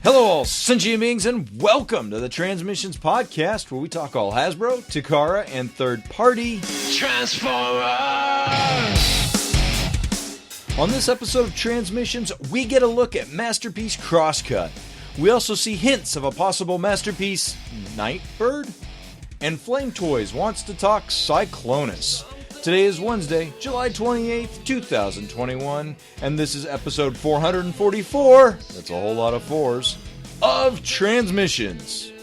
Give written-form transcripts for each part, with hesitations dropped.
Hello all sentient beings and welcome to the Transmissions Podcast, where we talk all Hasbro, Takara, and third-party Transformers! On this episode of Transmissions, we get a look at Masterpiece Crosscut. We also see hints of a possible Masterpiece Nightbird. And Flame Toys wants to talk Cyclonus. Today is Wednesday, July 28th, 2021, and this is episode 444, that's a whole lot of fours, of Transmissions.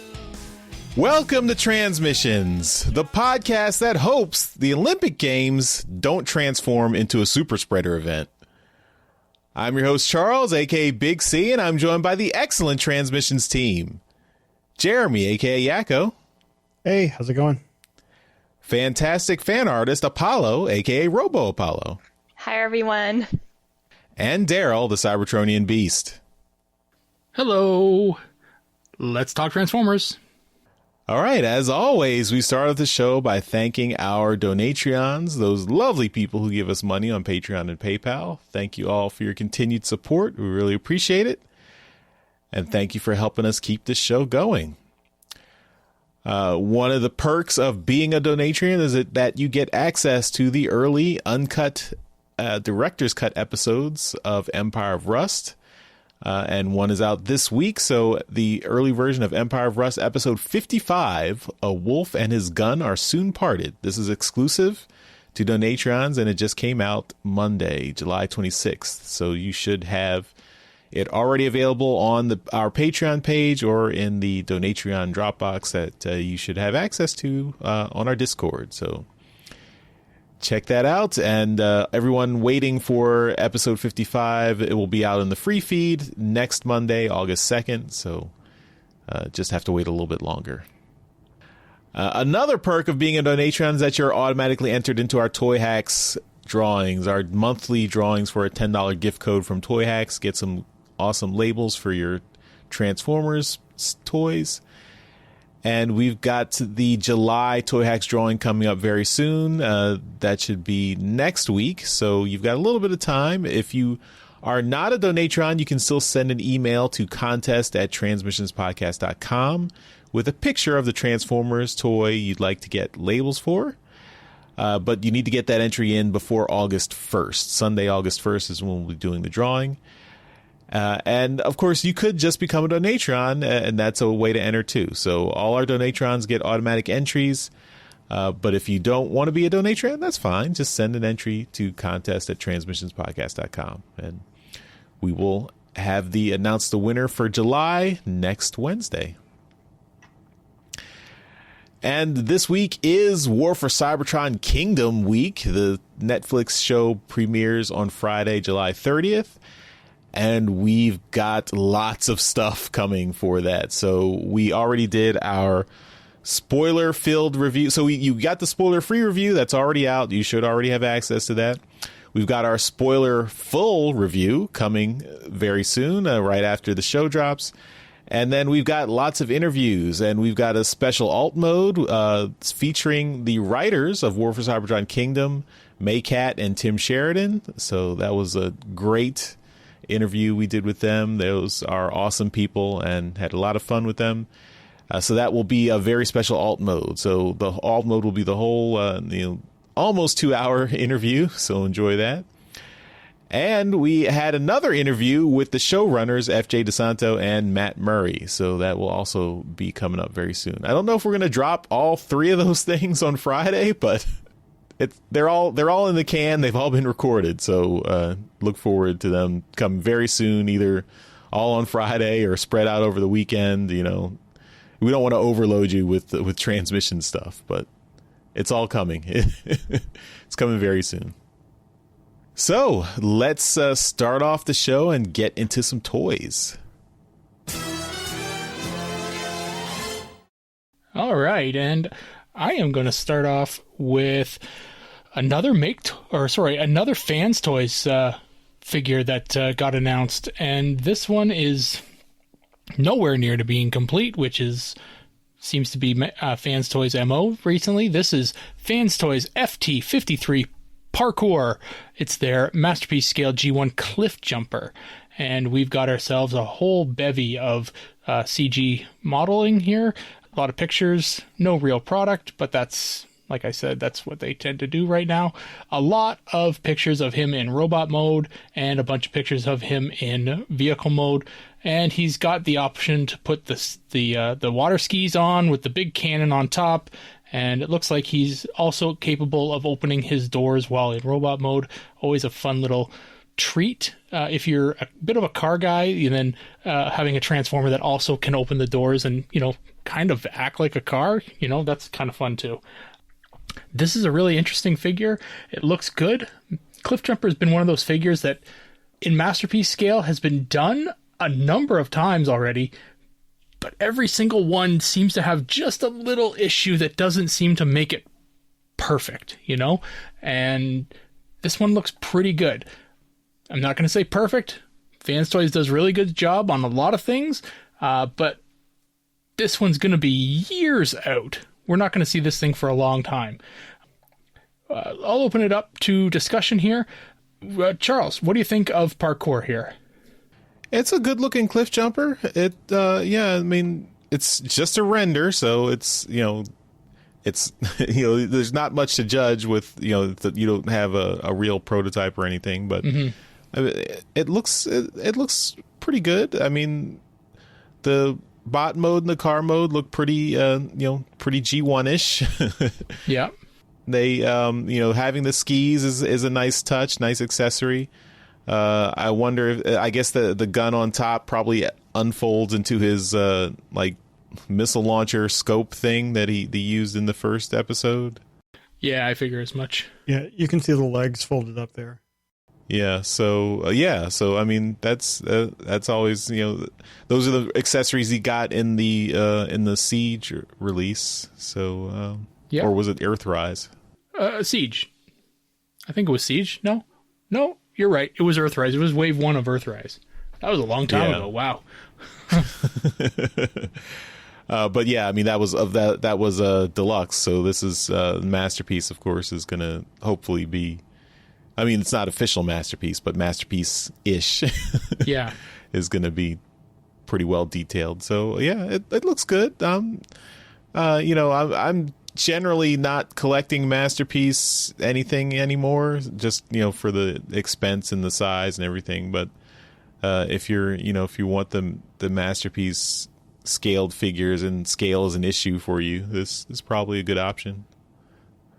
Welcome to Transmissions, the podcast that hopes the Olympic Games don't transform into a super spreader event. I'm your host, Charles, aka Big C, and I'm joined by the excellent Transmissions team. Jeremy, aka Yakko. Hey, how's it going? Fantastic fan artist Apollo, aka Robo Apollo. Hi, everyone. And Daryl, the Cybertronian Beast. Hello. Let's talk Transformers. All right, as always, we start off the show by thanking our Donatreons, those lovely people who give us money on Patreon and PayPal. Thank you all for your continued support. We really appreciate it. And thank you for helping us keep this show going. One of the perks of being a Donatreon is that you get access to the early uncut director's cut episodes of Empire of Rust. And one is out this week. So the early version of Empire of Rust episode 55, A Wolf and His Gun Are Soon Parted. This is exclusive to Donatreons, and it just came out Monday, July 26th. So you should have it already available on our Patreon page or in the Donatreon Dropbox that you should have access to on our Discord. So check that out. And everyone waiting for episode 55, it will be out in the free feed next Monday, August 2nd. So just have to wait a little bit longer. Another perk of being a Donatreon is that you're automatically entered into our Toy Hacks drawings, our monthly drawings for a $10 gift code from Toy Hacks. Get some awesome labels for your Transformers toys. And we've got the July Toy Hacks drawing coming up very soon. That should be next week. So you've got a little bit of time. If you are not a Donatron, you can still send an email to contest@transmissionspodcast.com with a picture of the Transformers toy you'd like to get labels for. But you need to get that entry in before August 1st. Sunday, August 1st is when we'll be doing the drawing. And of course, you could just become a Donatron, and that's a way to enter too. So all our Donatrons get automatic entries. But if you don't want to be a Donatron, that's fine. Just send an entry to contest@transmissionspodcast.com, and we will announce the winner for July next Wednesday. And this week is War for Cybertron Kingdom Week. The Netflix show premieres on Friday, July 30th. And we've got lots of stuff coming for that. So we already did our spoiler-filled review. So you got the spoiler-free review. That's already out. You should already have access to that. We've got our spoiler-full review coming very soon, right after the show drops. And then we've got lots of interviews. And we've got a special alt mode featuring the writers of War for Cybertron Kingdom, Maycat and Tim Sheridan. So that was a great interview we did with them. Those are awesome people and had a lot of fun with them. So that will be a very special alt mode. So the alt mode will be the whole almost 2-hour interview. So enjoy that. And we had another interview with the showrunners, FJ DeSanto and Matt Murray. So that will also be coming up very soon. I don't know if we're going to drop all three of those things on Friday, but they're all in the can. They've all been recorded, so look forward to them coming very soon, either all on Friday or spread out over the weekend. You know, we don't want to overload you with transmission stuff, but it's all coming. It's coming very soon. So let's start off the show and get into some toys. All right, and I am going to start off with another Fans Toys figure that got announced, and this one is nowhere near to being complete, which seems to be Fans Toys MO recently. This is Fans Toys FT53 Parkour. It's their Masterpiece Scale G1 Cliff Jumper. and we've got ourselves a whole bevy of CG modeling here. A lot of pictures, no real product, but that's, like I said, that's what they tend to do right now. A lot of pictures of him in robot mode and a bunch of pictures of him in vehicle mode. And he's got the option to put the water skis on with the big cannon on top. And it looks like he's also capable of opening his doors while in robot mode. Always a fun little treat if you're a bit of a car guy, and then having a transformer that also can open the doors and, kind of act like a car, that's kind of fun too. This is a really interesting figure. It looks good. Cliffjumper has been one of those figures that in Masterpiece scale has been done a number of times already, but every single one seems to have just a little issue that doesn't seem to make it perfect, and this one looks pretty good. I'm not going to say perfect. Fans Toys does really good job on a lot of things, but this one's going to be years out. We're not going to see this thing for a long time. I'll open it up to discussion here. Charles, what do you think of parkour here? It's a good-looking cliff jumper. It's just a render, so it's there's not much to judge with, that you don't have a real prototype or anything, but it looks pretty good. I mean, the bot mode and the car mode look pretty pretty G1-ish. Yeah. They having the skis is a nice touch, nice accessory. I wonder if, I guess the gun on top probably unfolds into his missile launcher scope thing that he used in the first episode. Yeah, I figure as much. Yeah, you can see the legs folded up there. Yeah, so I mean that's always, those are the accessories he got in the Siege release. So yeah. Or was it Earthrise? Siege. I think it was Siege. No, you're right. It was Earthrise. It was Wave 1 of Earthrise. That was a long time ago. Wow. But yeah, I mean that was a deluxe. So this is Masterpiece, of course, is going to hopefully be. I mean, it's not official Masterpiece, but Masterpiece-ish. Yeah, is going to be pretty well detailed. So yeah, it looks good. I'm generally not collecting Masterpiece anything anymore, just for the expense and the size and everything. But if you want the Masterpiece scaled figures and scale is an issue for you, this is probably a good option.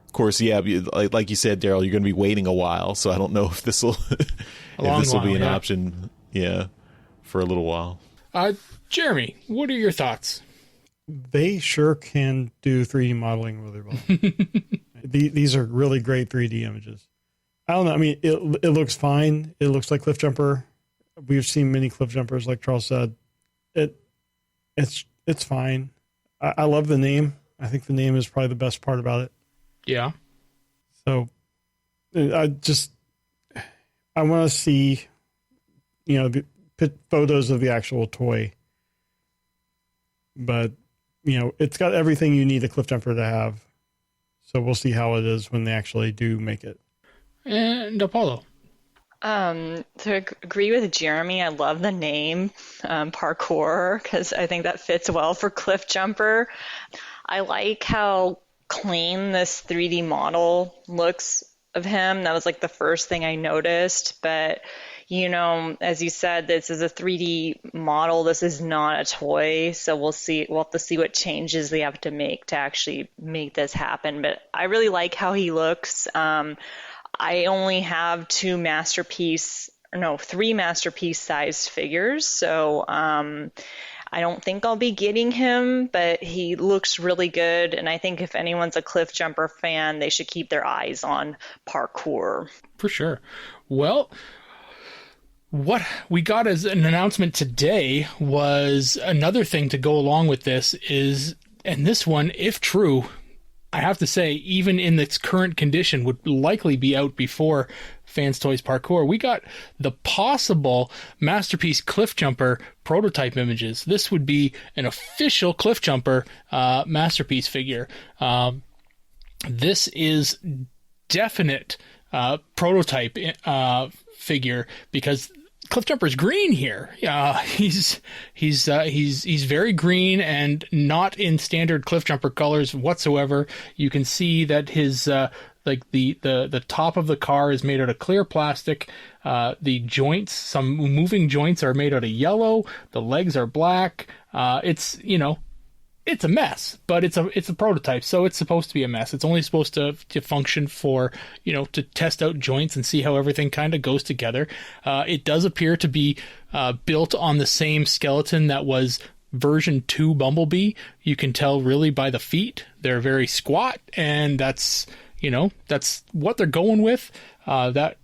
Of course, yeah, like you said, Daryl, you're going to be waiting a while, so I don't know if this will be an option, for a little while. Jeremy, what are your thoughts? They sure can do 3D modeling really well. These are really great 3D images. I don't know. I mean, it looks fine. It looks like Cliffjumper. We've seen many Cliffjumpers, like Charles said. It's fine. I love the name. I think the name is probably the best part about it. Yeah. So I want to see, photos of the actual toy. But, it's got everything you need a Cliffjumper to have. So we'll see how it is when they actually do make it. And Apollo. To agree with Jeremy, I love the name parkour, because I think that fits well for Cliffjumper. I like how clean this 3D model looks of him. That was like the first thing I noticed. But, as you said, this is a 3D model. This is not a toy. So we'll see. We'll have to see what changes they have to make to actually make this happen. But I really like how he looks. I only have 3 Masterpiece sized figures. So I don't think I'll be getting him, but he looks really good. And I think if anyone's a Cliffjumper fan, they should keep their eyes on parkour. For sure. Well, what we got as an announcement today was another thing to go along with this is, and this one, if true, I have to say, even in its current condition, would likely be out before Fans Toys Parkour. We got the possible Masterpiece Cliffjumper prototype images. This would be an official Cliffjumper Masterpiece figure. This is definite prototype figure, because Cliffjumper's green here. He's very green and not in standard Cliffjumper colors whatsoever. You can see that his like the top of the car is made out of clear plastic. The joints, some moving joints, are made out of yellow. The legs are black. It's a mess, but it's a prototype, so it's supposed to be a mess. It's only supposed to function for, to test out joints and see how everything kind of goes together. It does appear to be built on the same skeleton that was version 2 Bumblebee. You can tell really by the feet. They're very squat, and that's what they're going with. The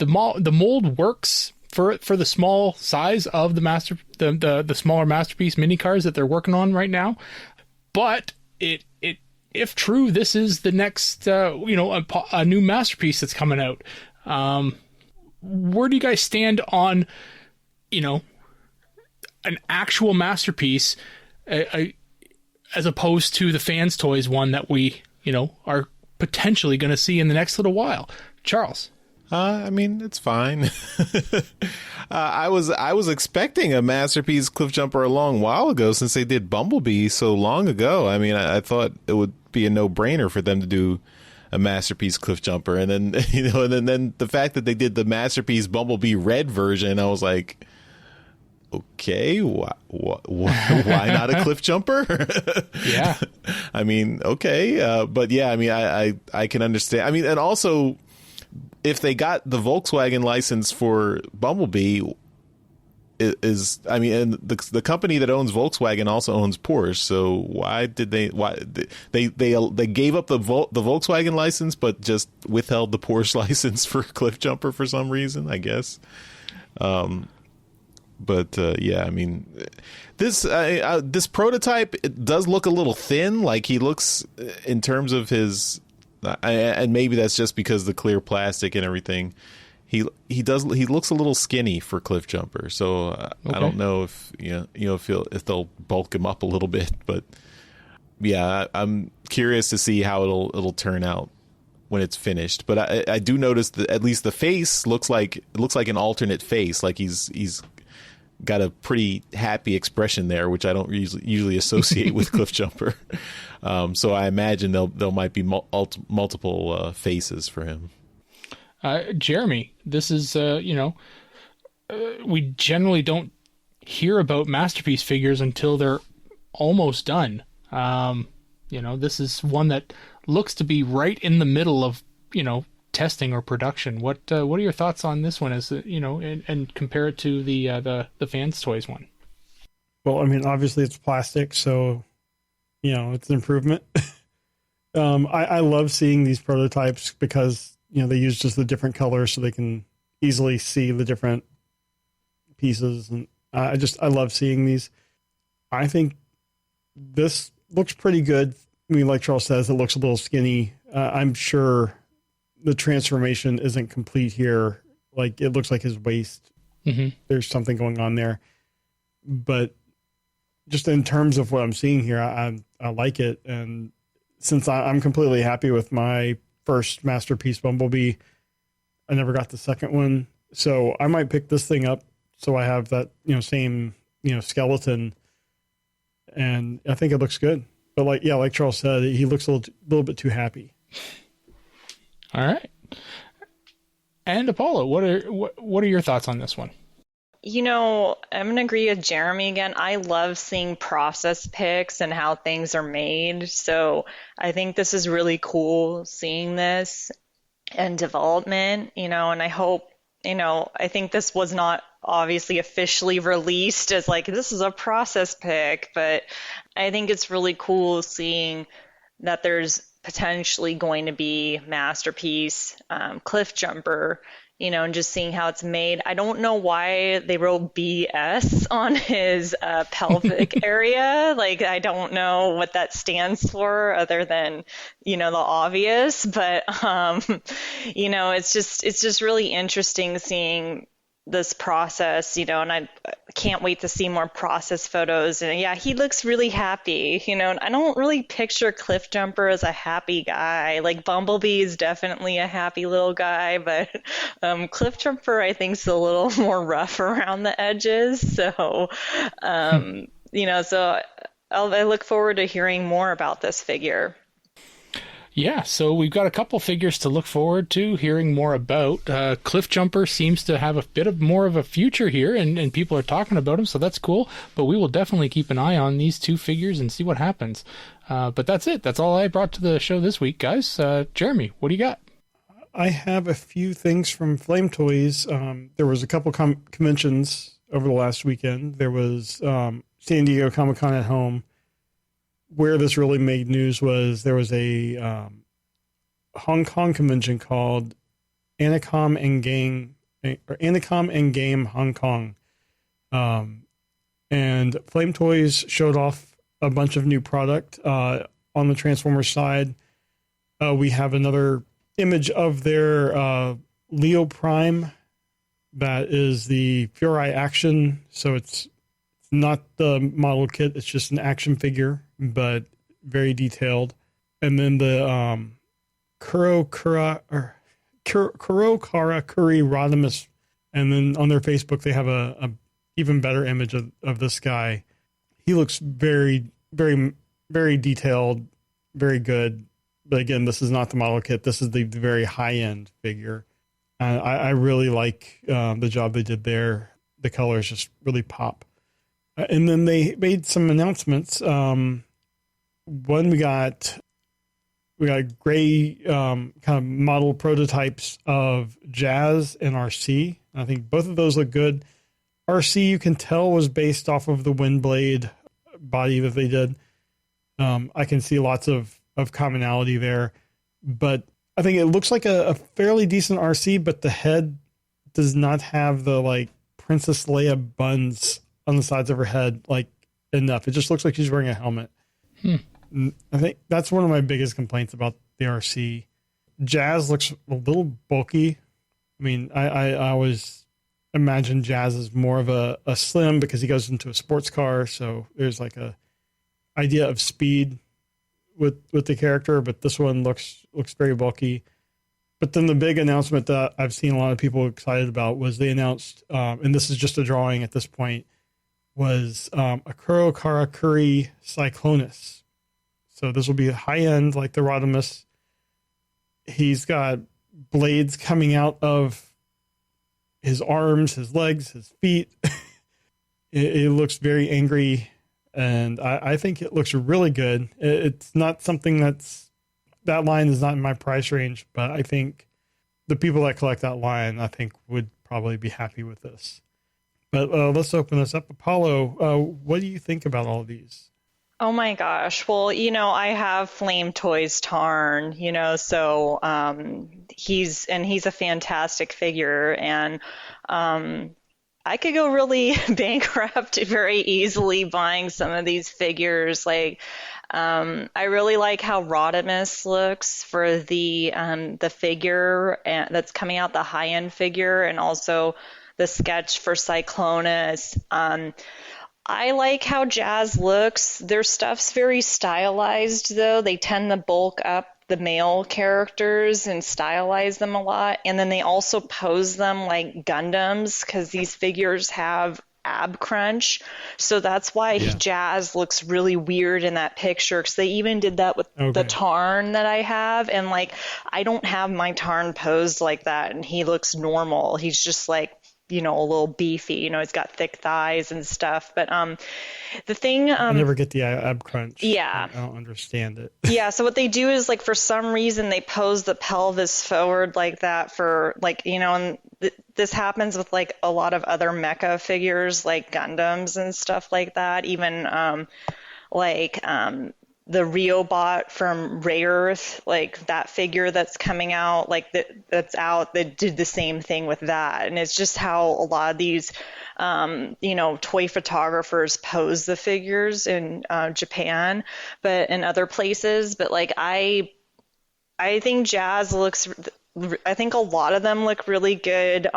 mold works for the small size of the smaller Masterpiece mini cars that they're working on right now. But if true, this is the next a new Masterpiece that's coming out. Where do you guys stand on an actual Masterpiece as opposed to the Fans Toys one that we are potentially going to see in the next little while? Charles? I mean, it's fine. I was expecting a Masterpiece Cliffjumper a long while ago, since they did Bumblebee so long ago. I mean, I thought it would be a no-brainer for them to do a Masterpiece Cliffjumper, and then and then the fact that they did the Masterpiece Bumblebee red version, I was like, okay, why not a Cliffjumper? Yeah. I mean, okay, but yeah, I mean, I can understand. I mean, and also, if they got the Volkswagen license for Bumblebee, and the company that owns Volkswagen also owns Porsche. So why they gave up the Volkswagen license, but just withheld the Porsche license for Cliffjumper for some reason, I guess. But yeah, I mean, this prototype, it does look a little thin. Like, he looks, in terms of his, and maybe that's just because the clear plastic and everything. He looks a little skinny for Cliffjumper. So okay. I don't know if if they'll bulk him up a little bit. But yeah, I'm curious to see how it'll turn out when it's finished. But I do notice that at least the face looks like an alternate face. Like he's got a pretty happy expression there, which I don't usually associate with Cliffjumper. So I imagine there might be multiple faces for him. Jeremy, this is we generally don't hear about Masterpiece figures until they're almost done. This is one that looks to be right in the middle of testing or production. What are your thoughts on this one, as and compare it to the Fans Toys one? Well, I mean, obviously it's plastic, so it's an improvement. I love seeing these prototypes because they use just the different colors so they can easily see the different pieces, and I love seeing these. I think this looks pretty good. I mean, like Charles says, it looks a little skinny. I'm sure the transformation isn't complete here. Like, it looks like his waist. Mm-hmm. There's something going on there, but just in terms of what I'm seeing here, I like it. And since I'm completely happy with my first Masterpiece Bumblebee, I never got the second one, so I might pick this thing up so I have that same skeleton, and I think it looks good. But like Charles said, he looks a little bit too happy. All right. And Apollo, what are your thoughts on this one? I'm going to agree with Jeremy again. I love seeing process pics and how things are made. So I think this is really cool, seeing this and development, and I hope, I think this was not obviously officially released as like, this is a process pic, but I think it's really cool seeing that there's potentially going to be Masterpiece Cliffjumper, and just seeing how it's made. I don't know why they wrote BS on his pelvic area. Like, I don't know what that stands for other than, the obvious. But, it's just really interesting seeing this process, and I can't wait to see more process photos. And yeah, he looks really happy, and I don't really picture Cliffjumper as a happy guy. Like Bumblebee is definitely a happy little guy, but Cliffjumper I think is a little more rough around the edges. So, so I look forward to hearing more about this figure. Yeah, so we've got a couple figures to look forward to hearing more about. Cliffjumper seems to have a bit of more of a future here, and people are talking about him, so that's cool. But we will definitely keep an eye on these two figures and see what happens. But that's it. That's all I brought to the show this week, guys. Jeremy, what do you got? I have a few things from Flame Toys. There was a couple conventions over the last weekend. There was San Diego Comic-Con at home. Where this really made news was there was a Hong Kong convention called Anacom and Game Hong Kong. And Flame Toys showed off a bunch of new product on the Transformers side. We have another image of their Leo Prime. That is the Fury Action. So it's not the model kit. It's just an action figure, but very detailed. And then the Kuro Kara Kuri Rodimus. And then on their Facebook, they have a even better image of this guy. He looks very, very, very detailed, very good. But again, this is not the model kit. This is the very high-end figure. I really like the job they did there. The colors just really pop. And then they made some announcements. One, we got gray kind of model prototypes of Jazz and Arcee. I think both of those look good. Arcee, you can tell, was based off of the Windblade body that they did. I can see lots of commonality there. But I think it looks like a fairly decent Arcee, but the head does not have the, like, Princess Leia buns on the sides of her head, like, enough. It just looks like she's wearing a helmet. I think that's one of my biggest complaints about the Arcee. Jazz looks a little bulky. I mean, I always imagine Jazz as more of a slim because he goes into a sports car, so there's like a idea of speed with the character, but this one looks very bulky. But then the big announcement that I've seen a lot of people excited about was they announced, and this is just a drawing at this point, was Akuro Karakuri Cyclonus. So this will be high-end, like the Rodimus. He's got blades coming out of his arms, his legs, his feet. It looks very angry, and I think it looks really good. It's not something that line is not in my price range, but I think the people that collect that line, I think, would probably be happy with this. But let's open this up. Apollo, what do you think about all of these? Oh my gosh. Well, I have Flame Toys Tarn, so he's a fantastic figure, and I could go really bankrupt very easily buying some of these figures. Like, I really like how Rodimus looks for the figure that's coming out, the high-end figure, and also the sketch for Cyclonus. I like how Jazz looks. Their stuff's very stylized, though. They tend to bulk up the male characters and stylize them a lot. And then they also pose them like Gundams because these figures have ab crunch. So that's why Jazz looks really weird in that picture, because they even did that with the Tarn that I have. And like, I don't have my Tarn posed like that, and he looks normal. He's just like, a little beefy, he's got thick thighs and stuff. But the thing, I never get the ab crunch. Yeah, I don't understand it. Yeah, so what they do is, like, for some reason they pose the pelvis forward like that for, like, and this happens with like a lot of other mecha figures like Gundams and stuff like that. Even the Riobot from Ray Earth, like that figure that's coming out, like that's out, that did the same thing with that. And it's just how a lot of these, toy photographers pose the figures in Japan, but in other places. But like, I think Jazz looks, I think a lot of them look really good.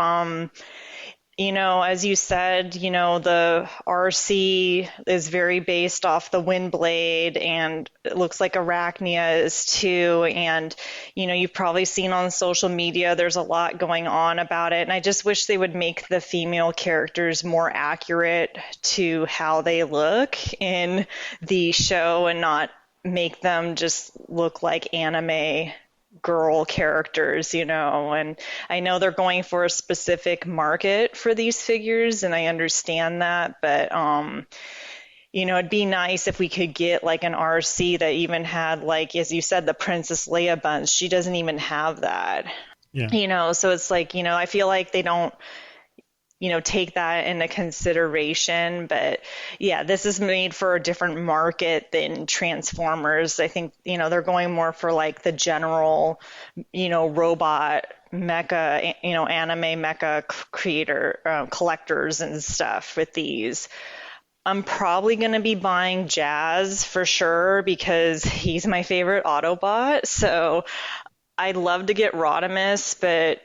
As you said, the Arcee is very based off the Windblade, and it looks like Arachnia is too. And, you've probably seen on social media, there's a lot going on about it. And I just wish they would make the female characters more accurate to how they look in the show and not make them just look like anime girl characters, and I know they're going for a specific market for these figures, and I understand that, but it'd be nice if we could get like an Arcee that even had, like, as you said, the Princess Leia buns. She doesn't even have that. Yeah. So it's like, I feel like they don't take that into consideration. But yeah, this is made for a different market than Transformers. I think, they're going more for like the general, robot mecha, anime mecha creator, collectors and stuff with these. I'm probably going to be buying Jazz for sure because he's my favorite Autobot. So I'd love to get Rodimus, but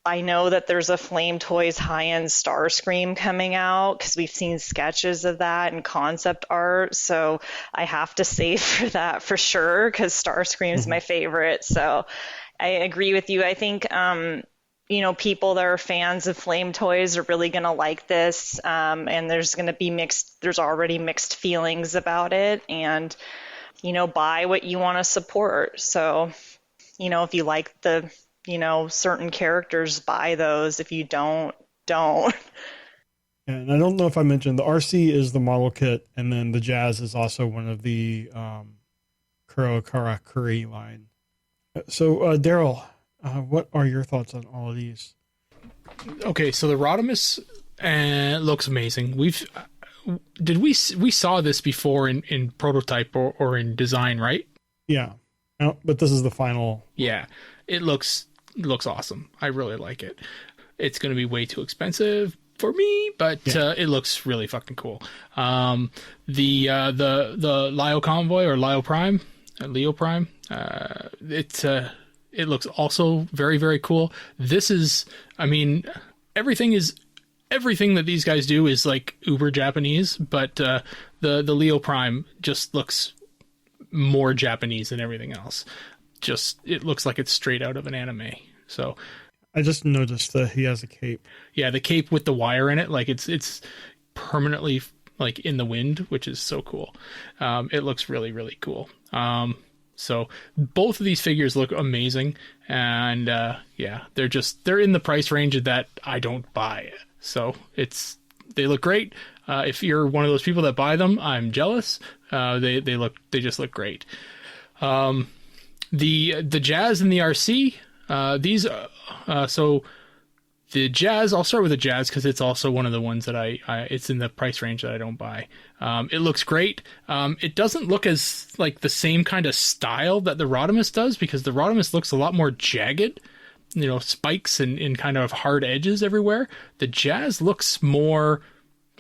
I know that there's a Flame Toys high-end Starscream coming out because we've seen sketches of that and concept art. So I have to save for that for sure because Starscream is my favorite. So I agree with you. I think, people that are fans of Flame Toys are really going to like this. And there's going to be there's already mixed feelings about it. And, buy what you want to support. So, if you like the certain characters, buy those. If you don't. And I don't know if I mentioned the Arcee is the model kit, and then the Jazz is also one of the Karakuri line. So, Daryl, what are your thoughts on all of these? Okay, so the Rodimus looks amazing. We saw this before in prototype or in design, right? Yeah. No, but this is the final. Yeah, it looks awesome. I really like it. It's going to be way too expensive for me, but it looks really fucking cool. The Lio Convoy or Leo Prime, it looks also very, very cool. This is, everything that these guys do is like uber Japanese, but the Leo Prime just looks more Japanese than everything else. It looks like it's straight out of an anime. So I just noticed that he has a cape. Yeah, the cape with the wire in it, like it's permanently like in the wind, which is so cool. It looks really, really cool. So both of these figures look amazing, and they're in the price range that I don't buy. So they look great. If you're one of those people that buy them, I'm jealous. They just look great. The Jazz and the Arcee, so the Jazz, I'll start with the Jazz because it's also one of the ones that it's in the price range that I don't buy. It looks great. It doesn't look as like the same kind of style that the Rodimus does, because the Rodimus looks a lot more jagged, spikes and kind of hard edges everywhere. The Jazz looks more,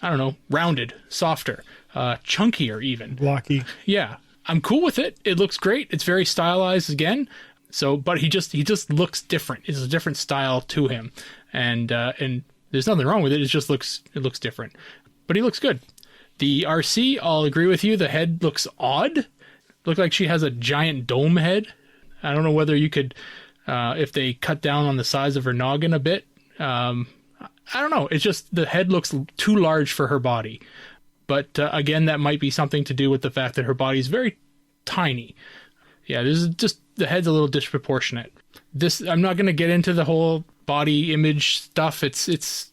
I don't know, rounded, softer, chunkier even. Blocky. Yeah. I'm cool with it. It looks great. It's very stylized again. So, but he just looks different. It's a different style to him. And there's nothing wrong with it. It just looks different, but he looks good. The Arcee, I'll agree with you. The head looks odd. Looked like she has a giant dome head. I don't know whether you could, if they cut down on the size of her noggin a bit. I don't know. It's just the head looks too large for her body. But again, that might be something to do with the fact that her body is very tiny. Yeah, this is just, the head's a little disproportionate. I'm not going to get into the whole body image stuff. It's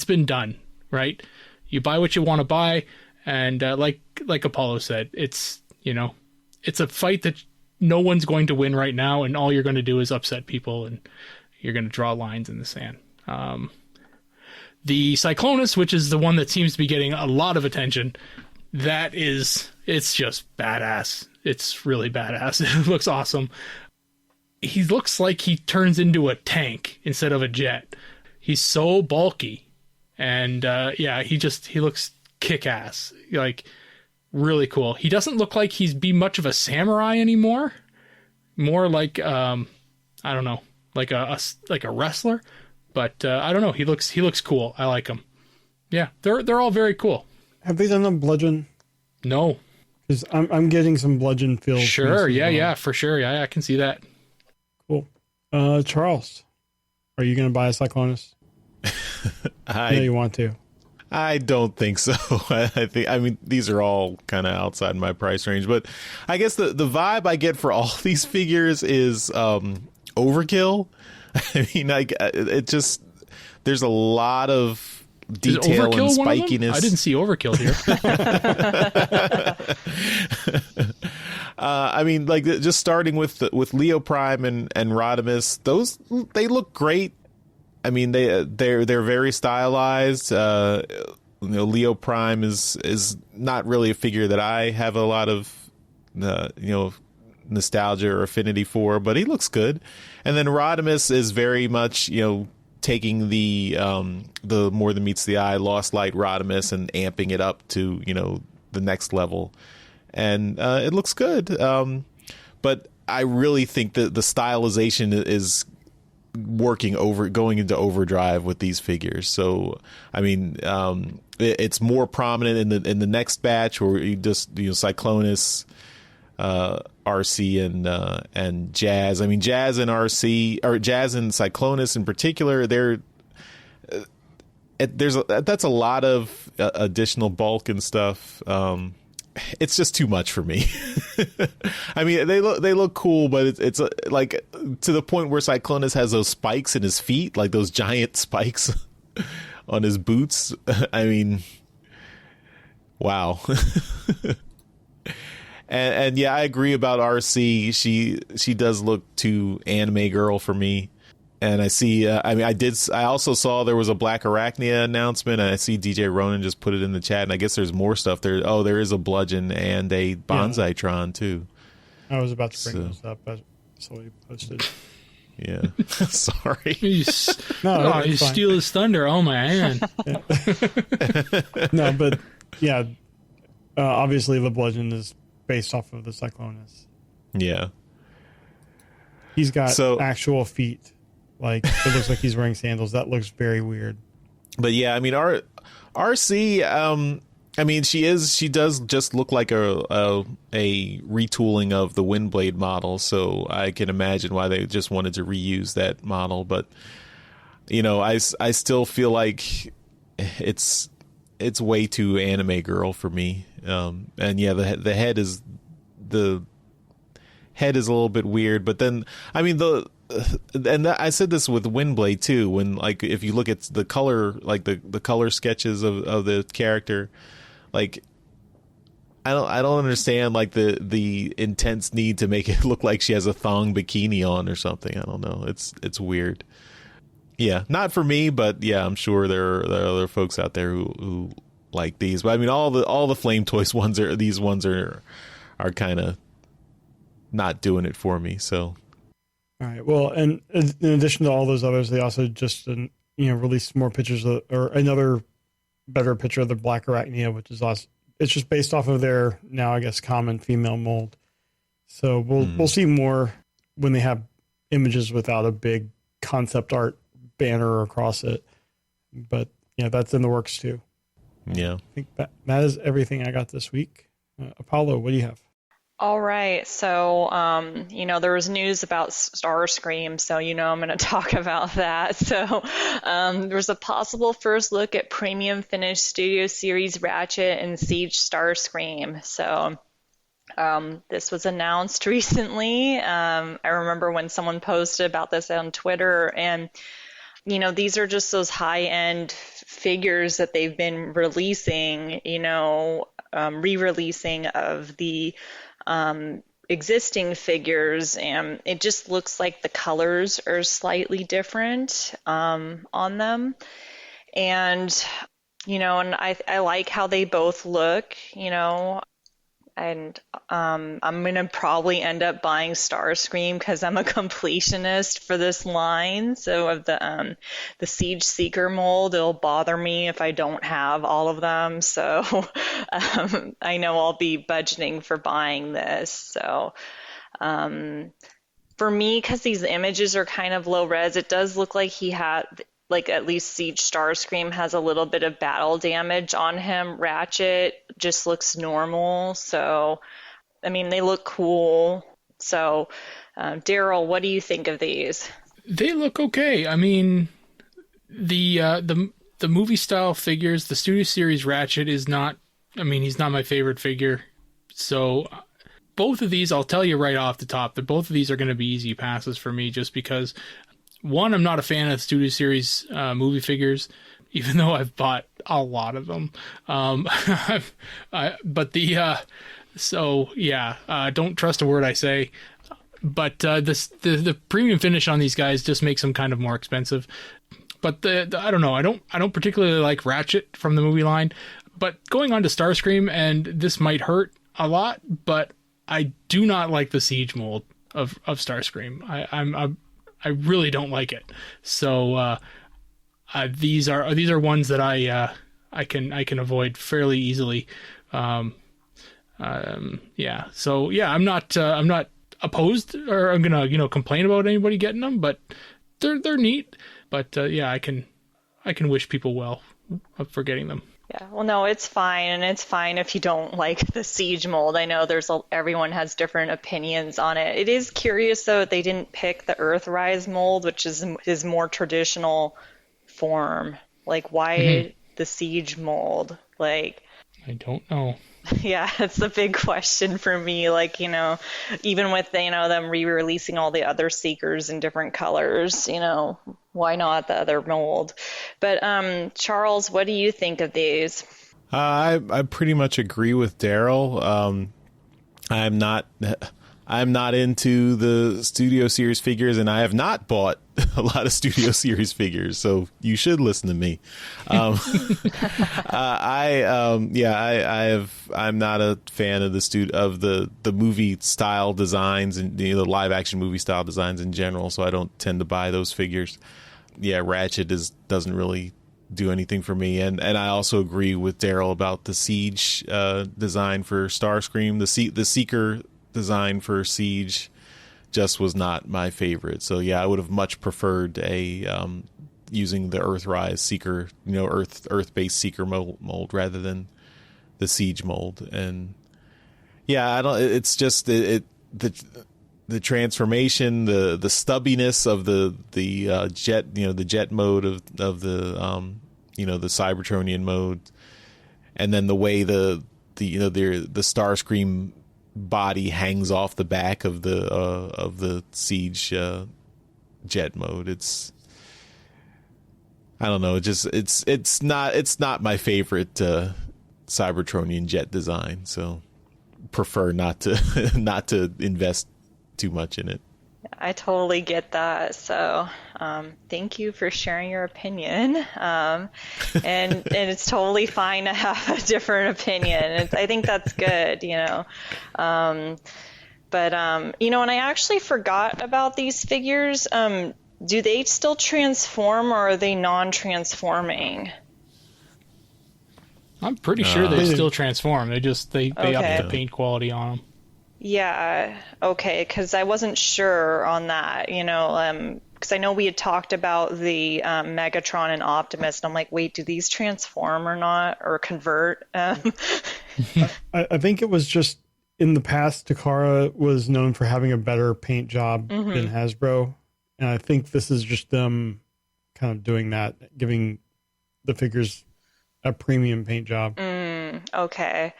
been done, right? You buy what you want to buy, and like Apollo said, it's a fight that no one's going to win right now, and all you're going to do is upset people, and you're going to draw lines in the sand. The Cyclonus, which is the one that seems to be getting a lot of attention, it's just badass. It's really badass. It looks awesome. He looks like he turns into a tank instead of a jet. He's so bulky. And he looks kick-ass. Like, really cool. He doesn't look like he's much of a samurai anymore. More like, I don't know, like a wrestler. But I don't know. He looks cool. I like him. Yeah, they're all very cool. Have they done a bludgeon? No. Because I'm getting some bludgeon feels. Sure. Yeah, for sure. Yeah, I can see that. Cool. Charles, are you going to buy a Cyclonus? I know you want to. I don't think so. I mean, these are all kind of outside my price range, but I guess the vibe I get for all these figures is overkill. I mean, it just, there's a lot of detail and spikiness. I didn't see overkill here. I mean, like just starting with Leo Prime and Rodimus, they look great. I mean, they're very stylized. Leo Prime is not really a figure that I have a lot of nostalgia or affinity for, but he looks good. And then Rodimus is very much taking the More Than Meets the Eye Lost Light Rodimus and amping it up to the next level, and it looks good. But I really think that the stylization is going into overdrive with these figures. So I mean, it's more prominent in the next batch where you just Cyclonus, Arcee and Jazz. I mean, Jazz and Arcee, or Jazz and Cyclonus in particular, that's a lot of additional bulk and stuff. It's just too much for me. I mean, they look cool, but it's like to the point where Cyclonus has those spikes in his feet, like those giant spikes on his boots. I mean, wow. And yeah, I agree about Arcee. She does look too anime girl for me. And I see, I also saw there was a Black Arachnia announcement, and I see DJ Ronan just put it in the chat, and I guess there's more stuff there. Oh, there is a Bludgeon and a Bonsaitron, too. I was about to bring those up, but somebody posted. Yeah. Sorry. You steal his thunder. Oh, man. No, but, yeah, obviously the Bludgeon is based off of the Cyclonus. Yeah. He's got actual feet. Like, it looks like he's wearing sandals. That looks very weird. But yeah, I mean, Arcee, I mean, she does just look like a retooling of the Windblade model, so I can imagine why they just wanted to reuse that model. But I still feel like it's way too anime girl for me. And yeah, the head is a little bit weird. But then, I mean, I said this with Windblade too, when like if you look at the color, like the color sketches of the character, like I don't understand like the intense need to make it look like she has a thong bikini on or something. I don't know. It's weird. Yeah, not for me, but yeah, I'm sure there are other folks out there who like these. But I mean, all the Flame Toys ones are kind of not doing it for me. So. All right. Well, and in addition to all those others, they also just released more pictures or another better picture of the Black Arachnia, which is awesome. It's just based off of their now, I guess, common female mold. So we'll see more when they have images without a big concept art banner across it. But that's in the works too. Yeah. I think that is everything I got this week. Apollo, what do you have? All right, so, there was news about Starscream, so, I'm going to talk about that. So, there's a possible first look at premium finished Studio Series Ratchet and Siege Starscream. So, this was announced recently. I remember when someone posted about this on Twitter, and, these are just those high-end figures that they've been releasing, re-releasing of the existing figures, and it just looks like the colors are slightly different on them, and and I like how they both look, and I'm gonna probably end up buying Starscream because I'm a completionist for this line. So of the Siege Seeker mold, it'll bother me if I don't have all of them. So I know I'll be budgeting for buying this. So for me, because these images are kind of low res, it does look like like at least Siege Starscream has a little bit of battle damage on him. Ratchet just looks normal. So, I mean, they look cool. So, Daryl, what do you think of these? They look okay. I mean, the movie style figures, the Studio Series Ratchet is not, I mean, he's not my favorite figure. So both of these, I'll tell you right off the top, that both of these are going to be easy passes for me, just because, one, I'm not a fan of Studio Series movie figures, even though I've bought a lot of them. Don't trust a word I say. But the premium finish on these guys just makes them kind of more expensive. But I don't know. I don't particularly like Ratchet from the movie line. But going on to Starscream, and this might hurt a lot, but I do not like the Siege mold of Starscream. I really don't like it. So these are ones that I can avoid fairly easily. So yeah, I'm not opposed, or I'm gonna complain about anybody getting them, but they're neat. But I can wish people well for getting them. Yeah, well, no, it's fine, and it's fine if you don't like the Siege mold. I know everyone has different opinions on it. It is curious though that they didn't pick the Earthrise mold, which is his more traditional form. Like, why the Siege mold? Like, I don't know. Yeah, it's the big question for me. Like, even with, them re-releasing all the other Seekers in different colors, why not the other mold? But Charles, what do you think of these? I pretty much agree with Daryl. I'm not into the Studio Series figures, and I have not bought a lot of Studio Series figures, so you should listen to me. I'm not a fan of the movie style designs and the live action movie style designs in general, so I don't tend to buy those figures. Yeah, Ratchet doesn't really do anything for me, and I also agree with Daryl about the Siege design for Starscream. The Seeker design for Siege just was not my favorite. So yeah, I would have much preferred using the Earthrise Seeker, Earth-based Seeker mold rather than the Siege mold. And yeah, I don't. It's just the transformation, the stubbiness of the jet, the jet mode of the the Cybertronian mode, and then the way the Starscream body hangs off the back of the Siege jet mode. I don't know. It's not my favorite Cybertronian jet design. So prefer not to invest too much in it. I totally get that. So thank you for sharing your opinion. And it's totally fine to have a different opinion. I think that's good, But, and I actually forgot about these figures. Do they still transform, or are they non-transforming? I'm pretty sure they still transform. They up the paint quality on them. Yeah, okay, because I wasn't sure on that, because I know we had talked about the Megatron and Optimus, and I'm like, wait, do these transform or not, or convert? I think it was just, in the past, Takara was known for having a better paint job than Hasbro, and I think this is just them kind of doing that, giving the figures a premium paint job. Okay.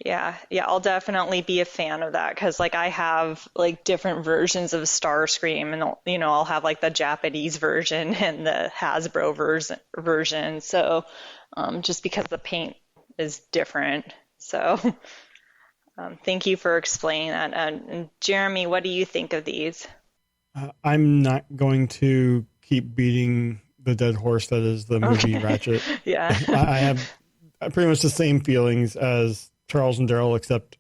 Yeah, I'll definitely be a fan of that, because I have different versions of Starscream, and I'll have the Japanese version and the Hasbro version. So just because the paint is different. So thank you for explaining that. And Jeremy, what do you think of these? I'm not going to keep beating the dead horse that is the movie Ratchet. Yeah, I have pretty much the same feelings as Charles and Daryl, except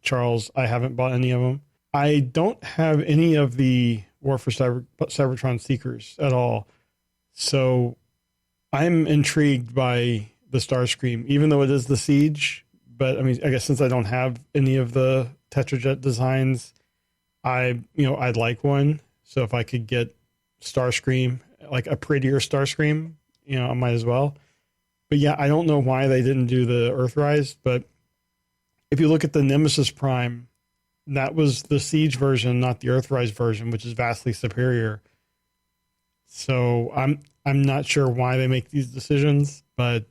Charles, I haven't bought any of them. I don't have any of the War for Cybertron Seekers at all. So I'm intrigued by the Starscream, even though it is the Siege. But I mean, I guess since I don't have any of the Tetrajet designs, I'd like one. So if I could get Starscream like a prettier Starscream, I might as well. But yeah, I don't know why they didn't do the Earthrise, but if you look at the Nemesis Prime, that was the Siege version, not the Earthrise version, which is vastly superior. So I'm not sure why they make these decisions, but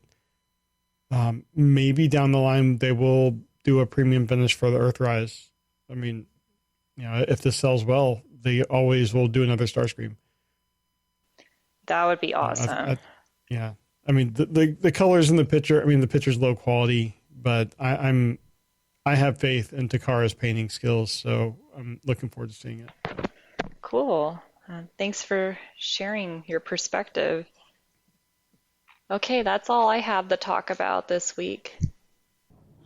maybe down the line they will do a premium finish for the Earthrise. I mean, if this sells well, they always will do another Starscream. That would be awesome. Yeah. I mean, the colors in the picture, the picture's low quality, but I have faith in Takara's painting skills, so I'm looking forward to seeing it. Cool. Thanks for sharing your perspective. Okay, that's all I have to talk about this week.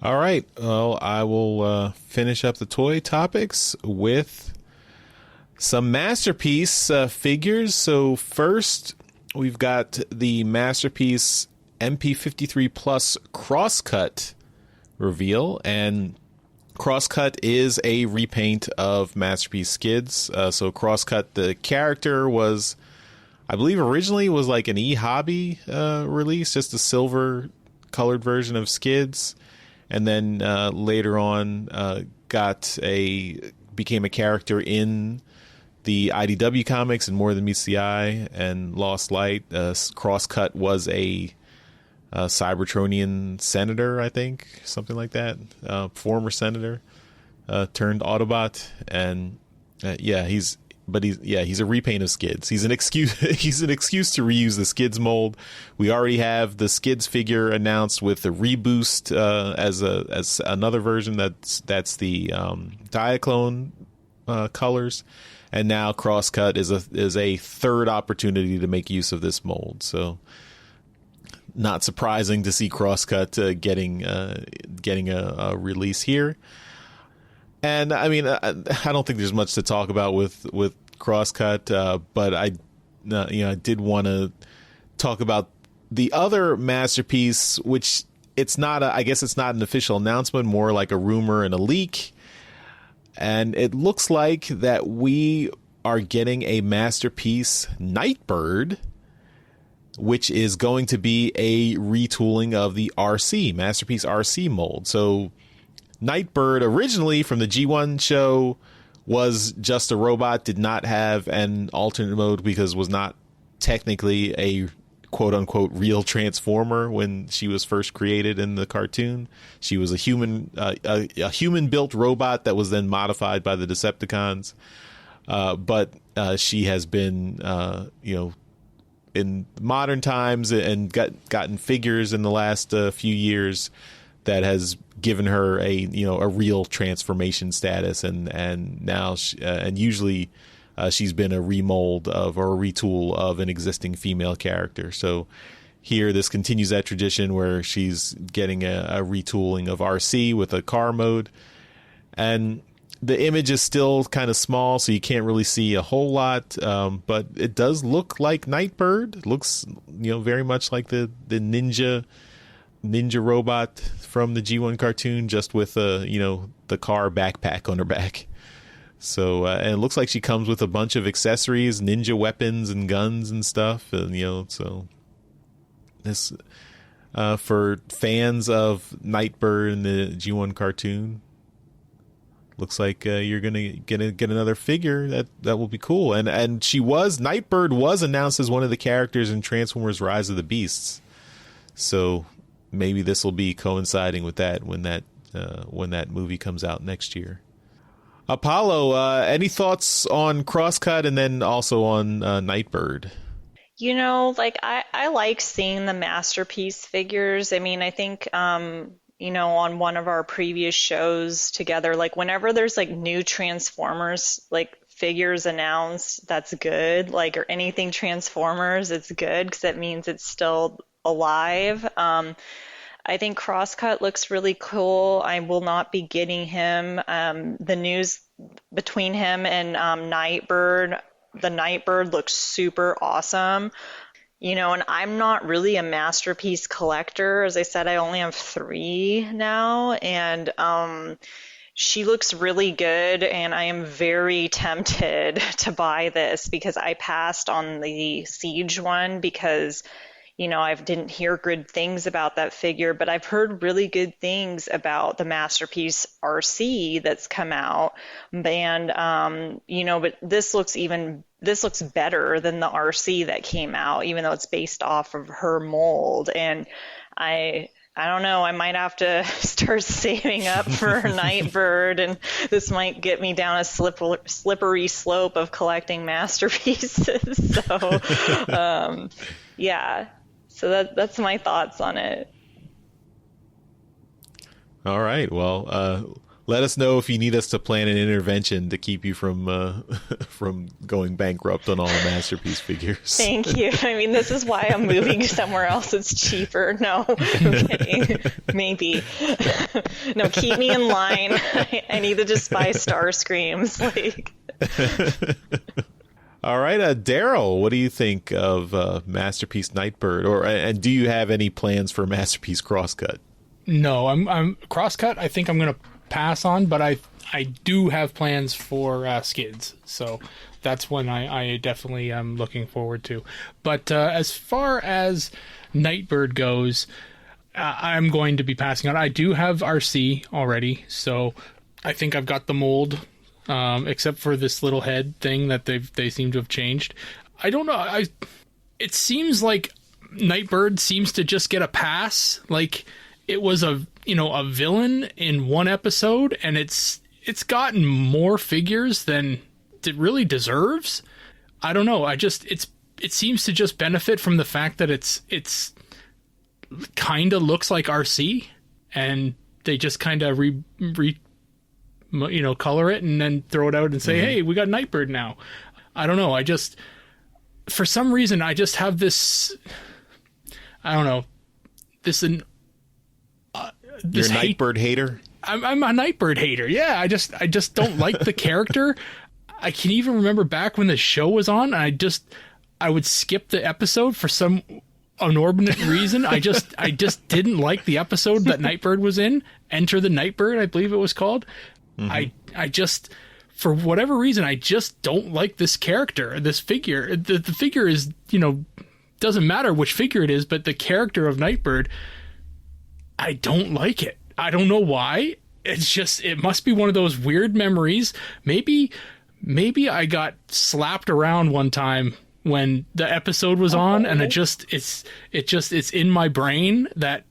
All right. Well, I will finish up the toy topics with some Masterpiece figures. So first, we've got the Masterpiece MP53 Plus Crosscut reveal, and Crosscut is a repaint of Masterpiece Skids. So Crosscut, the character, was, I believe, originally was like an e-hobby release, just a silver colored version of Skids, and then later on became a character in the IDW comics and More Than Meets the Eye and Lost Light. Crosscut was a Cybertronian senator, I think, something like that. Former senator turned Autobot, and he's a repaint of Skids. He's an excuse to reuse the Skids mold. We already have the Skids figure announced with the Reboost as another version that's the Diaclone colors. And now Crosscut is a third opportunity to make use of this mold. So, not surprising to see Crosscut getting a release here. And I mean, I don't think there's much to talk about with Crosscut, but I did want to talk about the other Masterpiece, which I guess it's not an official announcement, more like a rumor and a leak. And it looks like that we are getting a Masterpiece Nightbird, which is going to be a retooling of the Arcee, Masterpiece Arcee mold. So Nightbird, originally from the G1 show, was just a robot, did not have an alternate mode because was not technically a quote-unquote real Transformer when she was first created in the cartoon. She was a human-built robot that was then modified by the Decepticons. But she has been, in modern times and gotten figures in the last few years that has given her a real transformation status, and now usually she's been a remold of or a retool of an existing female character. So here, this continues that tradition where she's getting a retooling of Arcee with a car mode, and the image is still kind of small, so you can't really see a whole lot, but it does look like Nightbird. It looks, very much like the ninja robot from the G1 cartoon, just with the car backpack on her back. So and it looks like she comes with a bunch of accessories, ninja weapons and guns and stuff, and so this for fans of Nightbird in the G1 cartoon, looks like you're gonna get another figure that will be cool. And Nightbird was announced as one of the characters in Transformers: Rise of the Beasts. So maybe this will be coinciding with that when that movie comes out next year. Apollo, any thoughts on Crosscut and then also on Nightbird? I like seeing the Masterpiece figures. I mean, I think on one of our previous shows together, like whenever there's like new Transformers like figures announced, that's good. Like, or anything Transformers, it's good because that means it's still alive. I think Crosscut looks really cool. I will not be getting him. The news between him and Nightbird, the Nightbird looks super awesome. And I'm not really a Masterpiece collector. As I said, I only have 3 now. And she looks really good, and I am very tempted to buy this because I passed on the Siege one because, I didn't hear good things about that figure, but I've heard really good things about the Masterpiece Arcee that's come out. And, but this looks better than the Arcee that came out, even though it's based off of her mold. And I don't know, I might have to start saving up for Nightbird, and this might get me down a slippery slope of collecting masterpieces. So, yeah. So that's my thoughts on it. All right. Well, let us know if you need us to plan an intervention to keep you from from going bankrupt on all the Masterpiece figures. Thank you. I mean, this is why I'm moving somewhere else that's cheaper. No, I'm kidding. Maybe. No, keep me in line. I need to just buy Starscreams. All right, Daryl, what do you think of Masterpiece Nightbird, and do you have any plans for Masterpiece Crosscut? No, I'm Crosscut. I think I'm going to pass on, but I do have plans for Skids, so that's one I definitely am looking forward to. But as far as Nightbird goes, I'm going to be passing on. I do have Arcee already, so I think I've got the mold, except for this little head thing that they seem to have changed. I don't know. It seems like Nightbird seems to just get a pass. Like it was a villain in one episode, and it's gotten more figures than it really deserves. I don't know. It seems to just benefit from the fact that it's kind of looks like Arcee, and they just kind of color it and then throw it out and say, hey, we got Nightbird now. I don't know. For some reason, I just have this, I don't know, this You're a Nightbird hater? I'm a Nightbird hater. Yeah, I just don't like the character. I can even remember back when the show was on, and I would skip the episode for some inordinate reason. I just didn't like the episode that Nightbird was in. Enter the Nightbird, I believe it was called. I just, for whatever reason, I just don't like this character, this figure. The figure is, doesn't matter which figure it is, but the character of Nightbird, I don't like it. I don't know why. It's just, it must be one of those weird memories. Maybe I got slapped around one time when the episode was on, and it's in my brain that,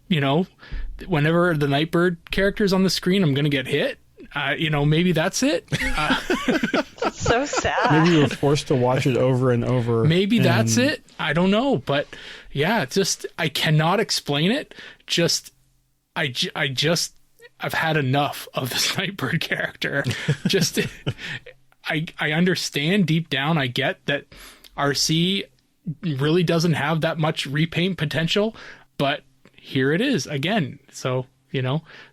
whenever the Nightbird character's on the screen, I'm going to get hit. Maybe that's it. That's so sad. Maybe you were forced to watch it over and over. Maybe that's it. I don't know. But yeah, I cannot explain it. I've had enough of this Nightbird character. I understand deep down. I get that Arcee really doesn't have that much repaint potential, but here it is again. So,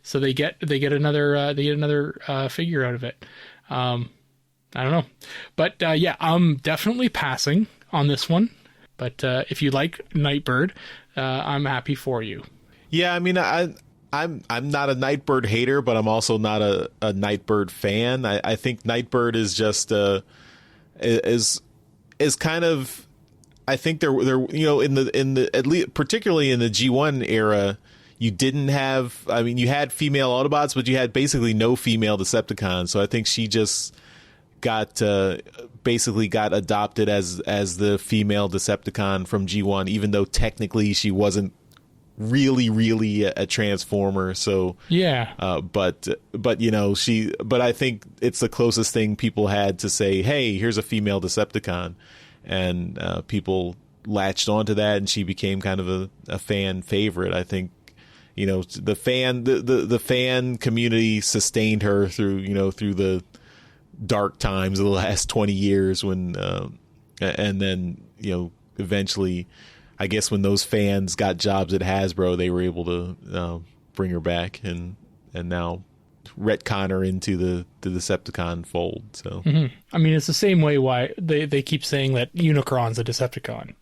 so they get another figure out of it. I don't know, but yeah, I'm definitely passing on this one. But if you like Nightbird, I'm happy for you. Yeah, I mean, I'm not a Nightbird hater, but I'm also not a Nightbird fan. I think Nightbird is just is kind of, I think they're in the at least particularly in the G1 era, you didn't have, I mean, you had female Autobots, but you had basically no female Decepticons. So I think she just basically got adopted as the female Decepticon from G1, even though technically she wasn't really a Transformer. So yeah, but I think it's the closest thing people had to say, hey, here's a female Decepticon, and people latched onto that, and she became kind of a fan favorite. I think the fan community sustained her through the dark times of the last 20 years when and then eventually, I guess when those fans got jobs at Hasbro, they were able to bring her back and now retcon her into the Decepticon fold. So I mean, it's the same way why they keep saying that Unicron's a Decepticon,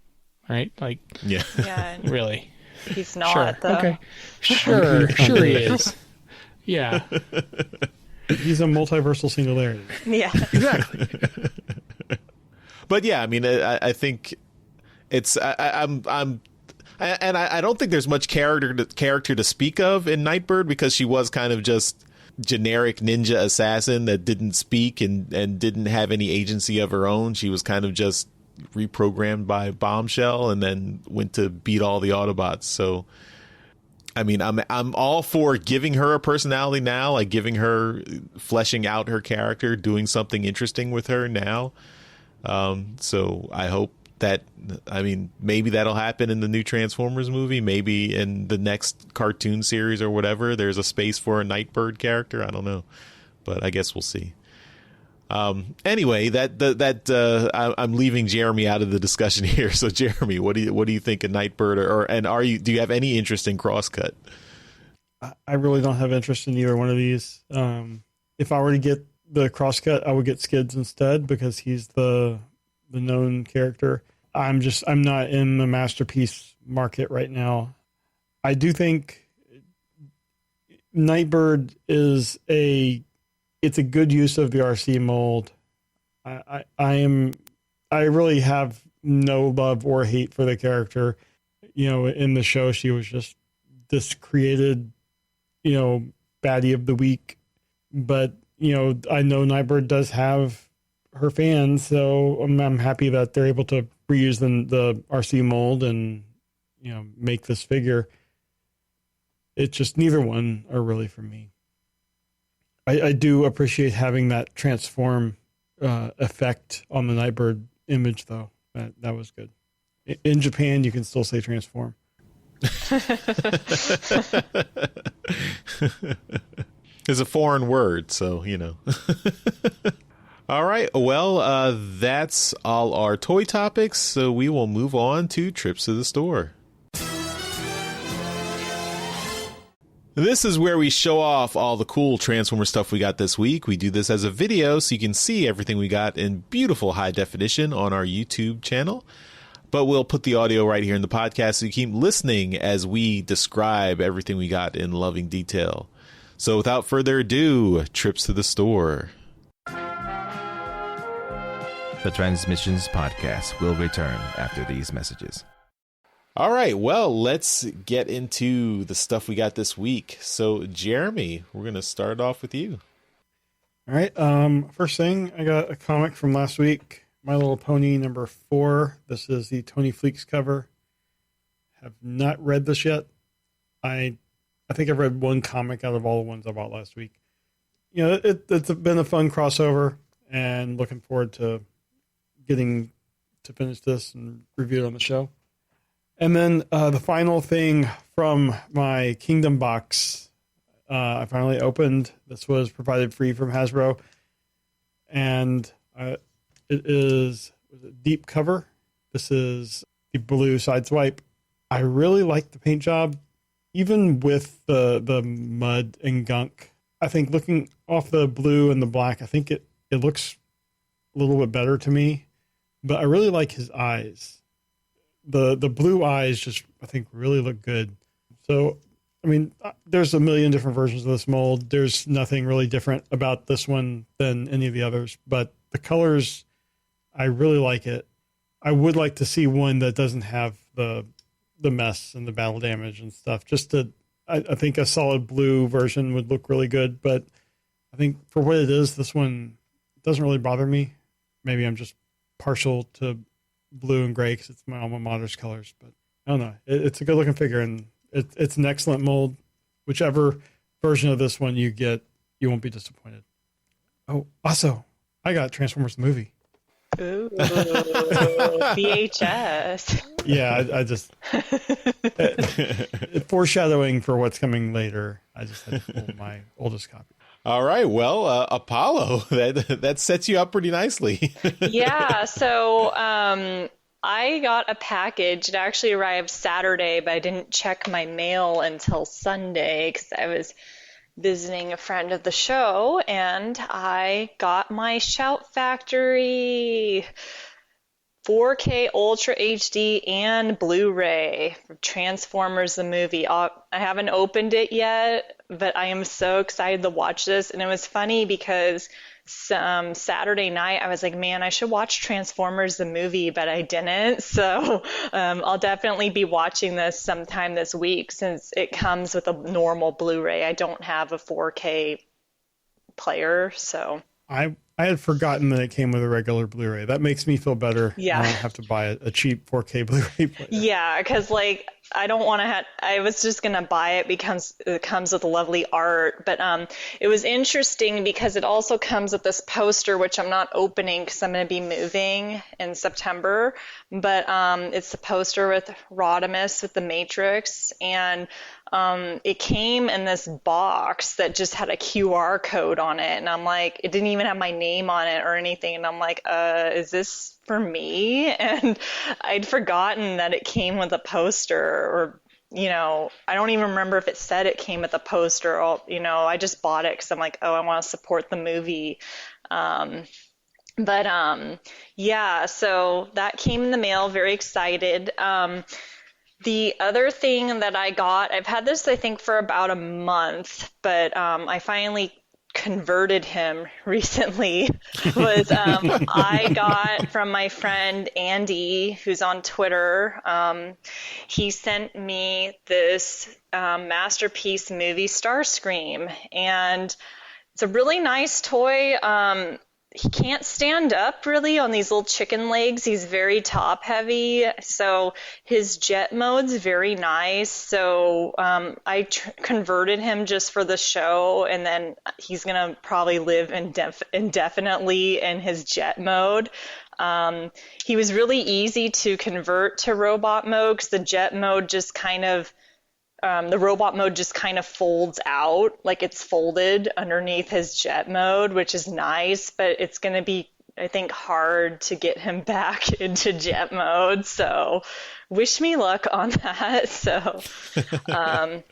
right? Like, yeah. Really, he's not. Sure. Though. Okay. Sure he is. Yeah. He's a multiversal singularity. Yeah. Exactly. But yeah, I mean, I think it's I'm and I don't think there's much character to speak of in Nightbird, because she was kind of just generic ninja assassin that didn't speak and didn't have any agency of her own. She was kind of just reprogrammed by Bombshell and then went to beat all the Autobots. So I mean, I'm all for giving her a personality now, like fleshing out her character, doing something interesting with her now. So I hope that, I mean, maybe that'll happen in the new Transformers movie. Maybe in the next cartoon series or whatever, there's a space for a Nightbird character. I don't know, but I guess we'll see. Anyway, I'm leaving Jeremy out of the discussion here. So Jeremy, what do you think of Nightbird, do you have any interest in Crosscut? I really don't have interest in either one of these. If I were to get the Crosscut, I would get Skids instead, because he's the known character. I'm not in the Masterpiece market right now. I do think Nightbird is it's a good use of the Arcee mold. I really have no love or hate for the character. In the show, she was just this created, baddie of the week. But, I know Nightbird does have her fans, so I'm happy that they're able to reuse the Arcee mold and, make this figure. It's just neither one are really for me. I do appreciate having that transform effect on the Nightbird image, though. That was good. In Japan, you can still say transform. It's a foreign word, so, All right, well, that's all our toy topics, so we will move on to trips to the store. This is where we show off all the cool Transformer stuff we got this week. We do this as a video so you can see everything we got in beautiful high definition on our YouTube channel. But we'll put the audio right here in the podcast so you keep listening as we describe everything we got in loving detail. So without further ado, trips to the store. The Transmissions Podcast will return after these messages. All right, well, let's get into the stuff we got this week. So, Jeremy, we're going to start off with you. All right, first thing, I got a comic from last week, My Little Pony number 4. This is the Tony Fleecs cover. Have not read this yet. I think I've read one comic out of all the ones I bought last week. It's been a fun crossover, and looking forward to getting to finish this and review it on the show. And then the final thing from my Kingdom box, I finally opened. This was provided free from Hasbro. And it is a deep cover. This is the blue sideswipe. I really like the paint job, even with the mud and gunk. I think looking off the blue and the black, I think it looks a little bit better to me. But I really like his eyes. The blue eyes just, I think, really look good. So, I mean, there's a million different versions of this mold. There's nothing really different about this one than any of the others. But the colors, I really like it. I would like to see one that doesn't have the mess and the battle damage and stuff. I think a solid blue version would look really good. But I think for what it is, this one doesn't really bother me. Maybe I'm just partial to blue and gray because it's my alma mater's colors, but I don't know. It's a good looking figure, and it's an excellent mold. Whichever version of this one you get, you won't be disappointed. Oh, also, I got Transformers the movie. Ooh, VHS. Yeah, I just foreshadowing for what's coming later. I just had to pull my oldest copy. All right, well, Apollo, that sets you up pretty nicely. Yeah, so I got a package. It actually arrived Saturday, but I didn't check my mail until Sunday because I was visiting a friend of the show, and I got my Shout Factory 4K Ultra HD and Blu-ray for Transformers the movie. I haven't opened it yet, but I am so excited to watch this. And it was funny because Saturday night I was like, man, I should watch Transformers the movie, but I didn't. So I'll definitely be watching this sometime this week since it comes with a normal Blu-ray. I don't have a 4K player, so I had forgotten that it came with a regular Blu-ray. That makes me feel better. Yeah. I don't have to buy a cheap 4K Blu-ray player. Yeah, because like I don't want to I was just gonna buy it because it comes with lovely art, but it was interesting because it also comes with this poster which I'm not opening because I'm gonna be moving in September, but it's the poster with Rodimus with the Matrix, and it came in this box that just had a QR code on it, and I'm like, it didn't even have my name on it or anything, and I'm like, is this for me? And I'd forgotten that it came with a poster, or I don't even remember if it said it came with a poster, or I just bought it because I'm like, oh, I want to support the movie. Yeah, so that came in the mail. Very excited. The other thing that I got, I've had this I think for about a month, but I finally converted him recently, was I got from my friend Andy, who's on Twitter. He sent me this Masterpiece movie Starscream, and it's a really nice toy. He can't stand up really on these little chicken legs. He's very top heavy. So his jet mode's very nice. So I converted him just for the show, and then he's going to probably live indefinitely in his jet mode. He was really easy to convert to robot mode because the jet mode just kind of the robot mode just kind of folds out, like it's folded underneath his jet mode, which is nice, but it's going to be, I think, hard to get him back into jet mode. So wish me luck on that. So I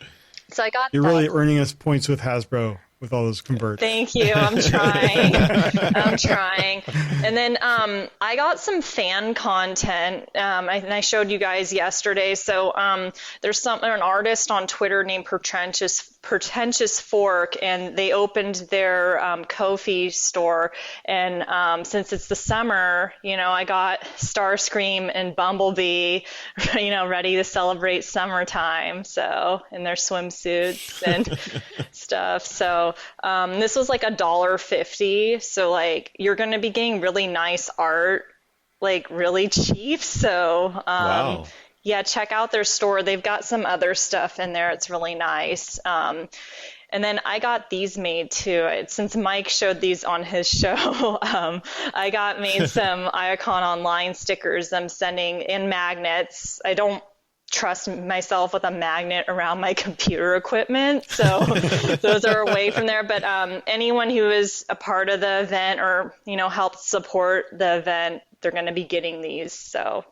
got You're really earning us points with Hasbro with all those converts. Thank you. I'm trying. I'm trying. And then I got some fan content, and I showed you guys yesterday. So there's an artist on Twitter named Pretentious Fork, and they opened their Ko-fi store. And since it's the summer, I got Starscream and Bumblebee, ready to celebrate summertime. So in their swimsuits and stuff. So this was like $1.50. So like you're going to be getting really nice art, like really cheap. So Wow. Yeah, check out their store. They've got some other stuff in there. It's really nice. And then I got these made too. Since Mike showed these on his show, I got made some Icon Online stickers I'm sending in magnets. I don't trust myself with a magnet around my computer equipment, so those are away from there. But anyone who is a part of the event or helped support the event, they're going to be getting these. So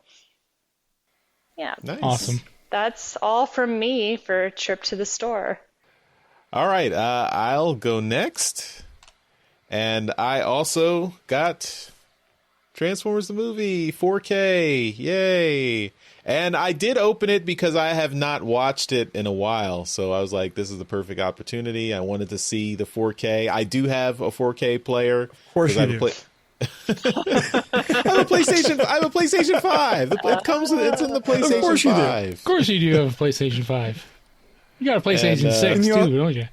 yeah, Nice. Awesome. that's all from me for a trip to the store. All right, I'll go next. And I also got Transformers the movie 4K. Yay. And I did open it because I have not watched it in a while. So I was like, this is the perfect opportunity. I wanted to see the 4K. I do have a 4K player. Of course you do. I have a PlayStation 5. It comes with, it's in the PlayStation course you do. 5. Of course you do have a PlayStation 5. You got a PlayStation And, 6 you too, know- don't you?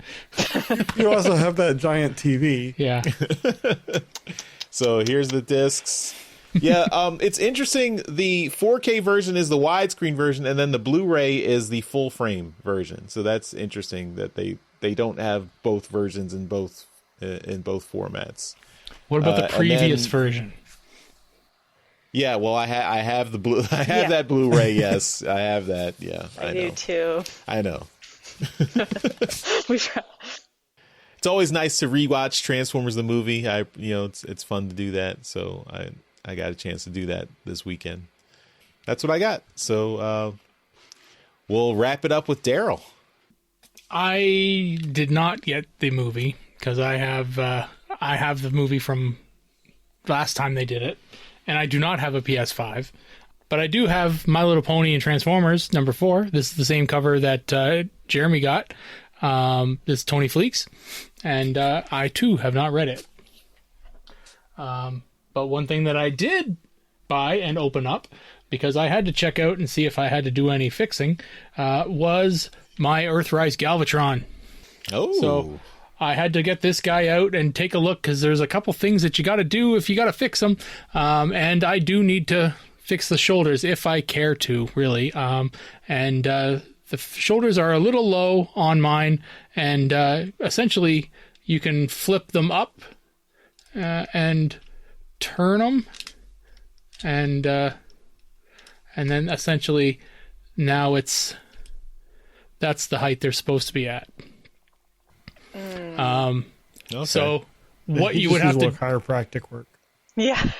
You also have that giant TV. Yeah. So here's the discs. Yeah, it's interesting. The 4K version is the widescreen version, and then the Blu-ray is the full frame version. So that's interesting that they don't have both versions in both formats. What about the and previous then- version? Yeah, well, I have the blue. I have Yeah. that Blu-ray. Yes, I have that. Yeah, I know. do too. I know. We've It's always nice to rewatch Transformers the movie. It's fun to do that. So I got a chance to do that this weekend. That's what I got. So we'll wrap it up with Daryl. I did not get the movie because I have the movie from last time they did it, and I do not have a PS5. But I do have My Little Pony and Transformers #4. This is the same cover that Jeremy got. This is Tony Fleeks, and I too have not read it. But one thing that I did buy and open up, because I had to check out and see if I had to do any fixing, was my Earthrise Galvatron. Oh. So I had to get this guy out and take a look, because there's a couple things that you got to do if you got to fix them. And I do need to fix the shoulders if I care to, really. The shoulders are a little low on mine, and essentially you can flip them up and turn them, and then essentially now that's the height they're supposed to be at. Okay. So what you would have to chiropractic work. Yeah.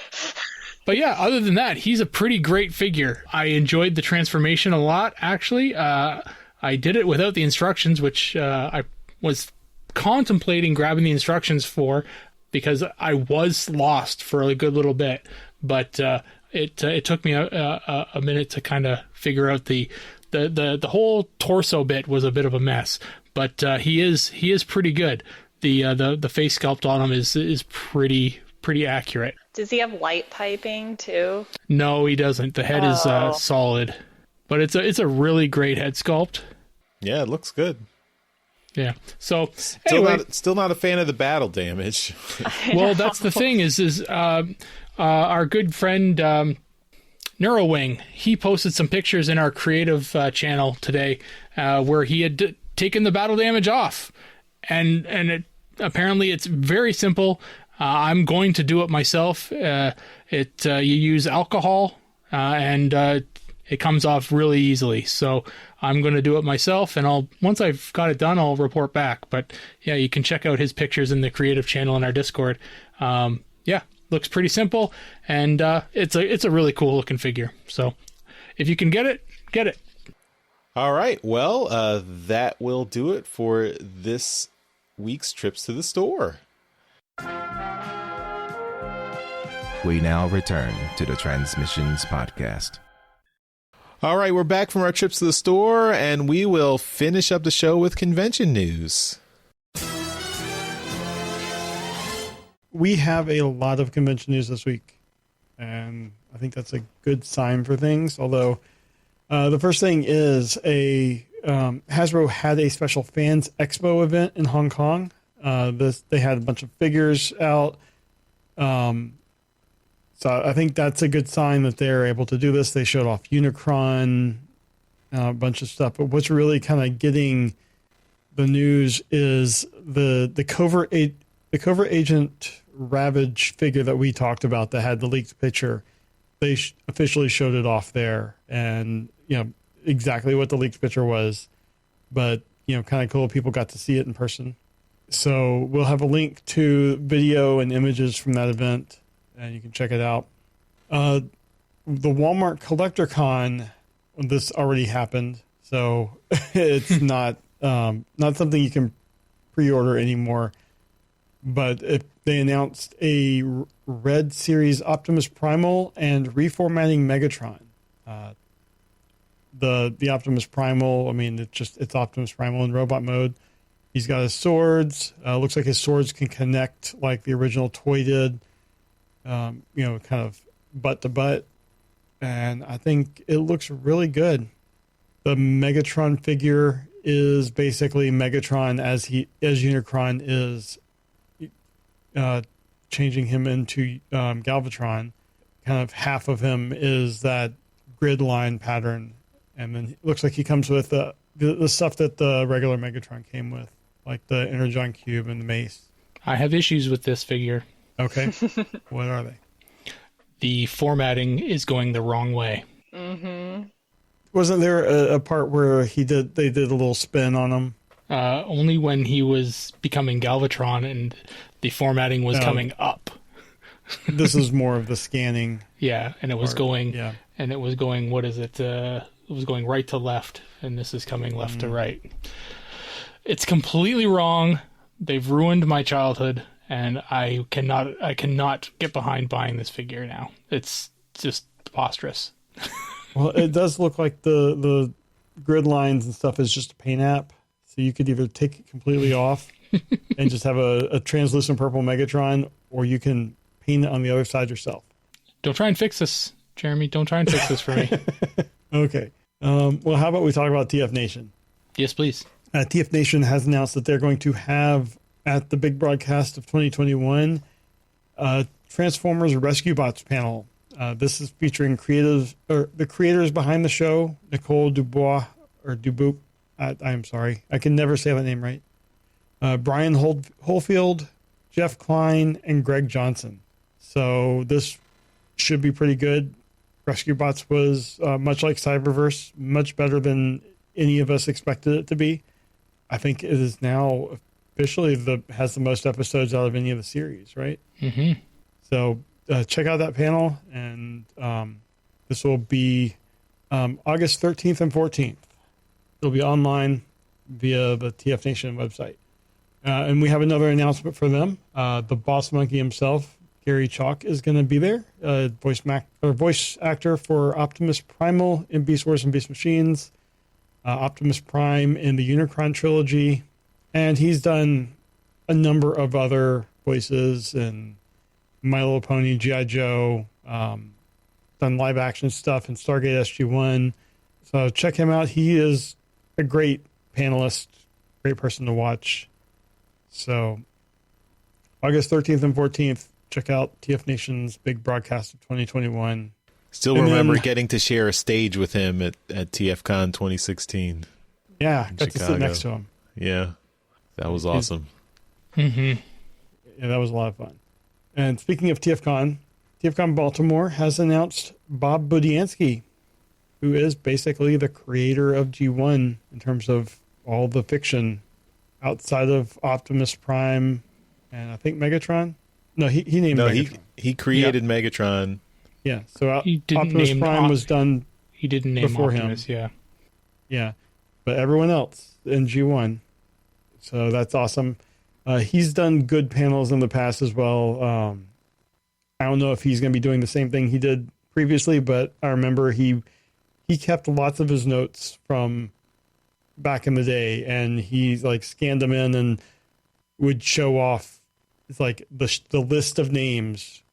But yeah, other than that, he's a pretty great figure. I enjoyed the transformation a lot, actually. I did it without the instructions, which I was contemplating grabbing the instructions for, because I was lost for a good little bit. But it took me a minute to kind of figure out the whole torso bit was a bit of a mess. But he is pretty good. The face sculpt on him is pretty accurate. Does he have light piping too? No, he doesn't. The head is solid, but it's a really great head sculpt. Yeah, it looks good. Yeah. So anyway, still not a fan of the battle damage. Well, that's the thing is our good friend Neurowing, he posted some pictures in our creative channel today where he had taken the battle damage off, and apparently it's very simple. I'm going to do it myself. You use alcohol, and it comes off really easily. So I'm going to do it myself, and once I've got it done, I'll report back. But yeah, you can check out his pictures in the creative channel in our Discord. Yeah, looks pretty simple, and it's a really cool looking figure. So if you can get it, get it. All right. Well, that will do it for this week's trips to the store. We now return to the Transmissions Podcast. All right, we're back from our trips to the store, and we will finish up the show with convention news. We have a lot of convention news this week, and I think that's a good sign for things. Although the first thing is Hasbro had a special Fans Expo event in Hong Kong. They had a bunch of figures out. So I think that's a good sign that they're able to do this. They showed off Unicron, a bunch of stuff. But what's really kind of getting the news is the covert agent Ravage figure that we talked about that had the leaked picture. They officially showed it off there, and exactly what the leaked picture was. But kind of cool. People got to see it in person. So we'll have a link to video and images from that event, and you can check it out. The Walmart Collector Con, this already happened, so it's not something you can pre-order anymore. But they announced a Red Series Optimus Primal and reformatting Megatron. The Optimus Primal, I mean, it's Optimus Primal in robot mode. He's got his swords. Looks like his swords can connect like the original toy did. Kind of butt to butt. And I think it looks really good. The Megatron figure is basically Megatron as Unicron is changing him into Galvatron. Kind of half of him is that grid line pattern. And then it looks like he comes with the stuff that the regular Megatron came with, like the Energon Cube and the mace. I have issues with this figure. Okay. What are they? The formatting is going the wrong way. Mm-hmm. Wasn't there a part where they did a little spin on him? Only when he was becoming Galvatron and the formatting was coming up. This is more of the scanning. Yeah, and it was going. Yeah. And it was going. What is it? It was going right to left, and this is coming left to right. It's completely wrong. They've ruined my childhood, and I cannot get behind buying this figure now. It's just preposterous. Well, it does look like the grid lines and stuff is just a paint app. So you could either take it completely off and just have a translucent purple Megatron, or you can paint it on the other side yourself. Don't try and fix this, Jeremy. Don't try and fix this for me. Okay. Well, how about we talk about TF Nation? Yes, please. TF Nation has announced that they're going to have at the big broadcast of 2021 Transformers Rescue Bots panel. This is featuring the creators behind the show, Nicole Dubois. I'm sorry, I can never say that name right. Brian Holfield, Jeff Klein, and Greg Johnson. So this should be pretty good. Rescue Bots was much like Cyberverse, much better than any of us expected it to be. I think it is now officially has the most episodes out of any of the series, right? Mm-hmm. So check out that panel, and this will be August 13th and 14th. It'll be online via the TF Nation website. And we have another announcement for them. The boss monkey himself, Gary Chalk, is going to be there. Voice actor for Optimus Primal in Beast Wars and Beast Machines, Optimus Prime in the Unicron trilogy, and he's done a number of other voices in My Little Pony, G.I. Joe, done live action stuff in Stargate SG-1. So check him out. He is a great panelist, great person to watch. So August 13th and 14th, check out TF Nation's big broadcast of 2021. Still remember getting to share a stage with him at TFCon 2016. Yeah, got to sit next to him. Yeah, that was awesome. Mm-hmm. Yeah, that was a lot of fun. And speaking of TFCon Baltimore has announced Bob Budiansky, who is basically the creator of G1 in terms of all the fiction outside of Optimus Prime and I think Megatron. No, he named Megatron. He created Megatron. Yeah, so Optimus Prime was done. He didn't name before Optimus, him. Yeah, but everyone else in G1. So that's awesome. He's done good panels in the past as well. I don't know if he's going to be doing the same thing he did previously, but I remember he kept lots of his notes from back in the day, and he like scanned them in and would show off. It's like the list of names,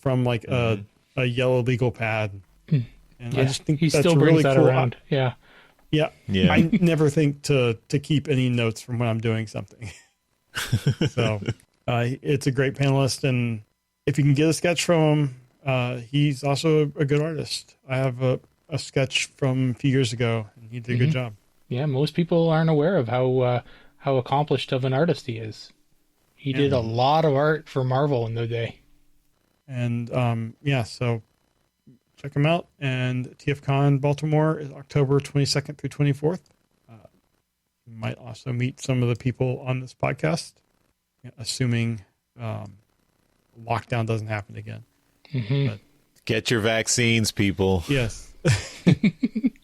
from like a yellow legal pad. And I just think he that's still brings really that cool. around. Yeah. I never think to keep any notes from when I'm doing something. So it's a great panelist, and if you can get a sketch from him, he's also a good artist. I have a sketch from a few years ago, and he did a good job. Yeah, most people aren't aware of how accomplished of an artist he is. He did a lot of art for Marvel in the day. And so check him out. And TFCon Baltimore is October 22nd through 24th. You might also meet some of the people on this podcast, assuming lockdown doesn't happen again. Mm-hmm. But, get your vaccines, people. Yes.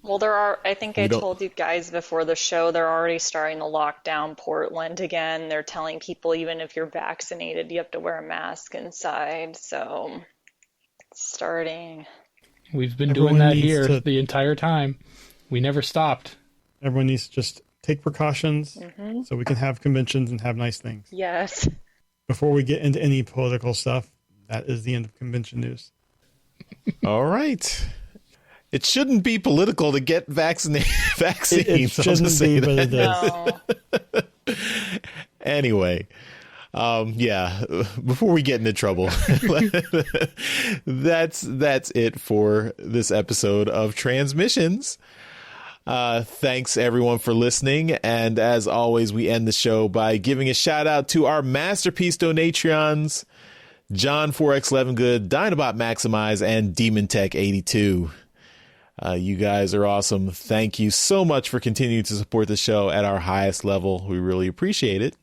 Well, I told you guys before the show, they're already starting to lock down Portland again. They're telling people even if you're vaccinated, you have to wear a mask inside. So it's starting. We've been doing that here the entire time. We never stopped. Everyone needs to just take precautions so we can have conventions and have nice things. Yes. Before we get into any political stuff, that is the end of convention news. All right. It shouldn't be political to get vaccines. It shouldn't be, but it is. Anyway, before we get into trouble, that's it for this episode of Transmissions. Thanks everyone for listening, and as always, we end the show by giving a shout out to our Masterpiece Donatrions, John 4X11 Good, Dinobot Maximize, and Demon Tech 82. You guys are awesome. Thank you so much for continuing to support the show at our highest level. We really appreciate it.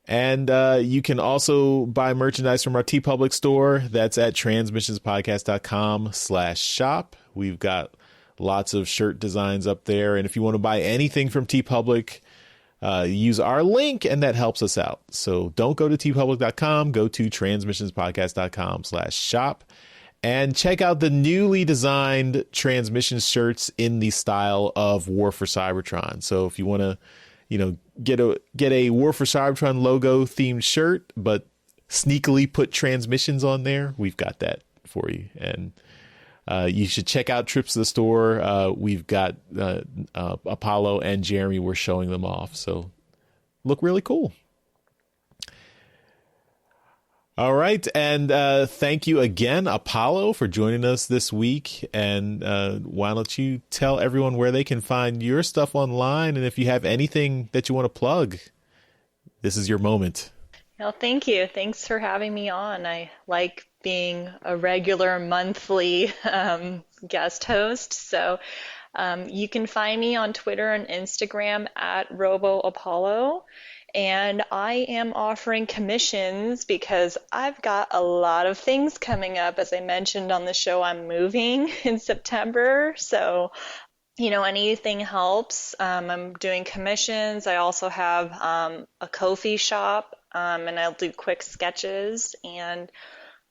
And you can also buy merchandise from our TeePublic store. That's at transmissionspodcast.com/shop. We've got lots of shirt designs up there. And if you want to buy anything from TeePublic, use our link, and that helps us out. So don't go to TeePublic.com. Go to transmissionspodcast.com/shop and check out the newly designed transmission shirts in the style of War for Cybertron. So if you want to, get a War for Cybertron logo themed shirt, but sneakily put transmissions on there, we've got that for you. And you should check out trips to the store. We've got Apollo and Jeremy. We're showing them off, so look really cool. All right, and thank you again, Apollo, for joining us this week. And why don't you tell everyone where they can find your stuff online, and if you have anything that you want to plug, this is your moment. Well, thank you. Thanks for having me on. I like being a regular monthly guest host. So you can find me on Twitter and Instagram at RoboApollo. And I am offering commissions because I've got a lot of things coming up. As I mentioned on the show, I'm moving in September. So, anything helps. I'm doing commissions. I also have a Ko-fi shop, and I'll do quick sketches. And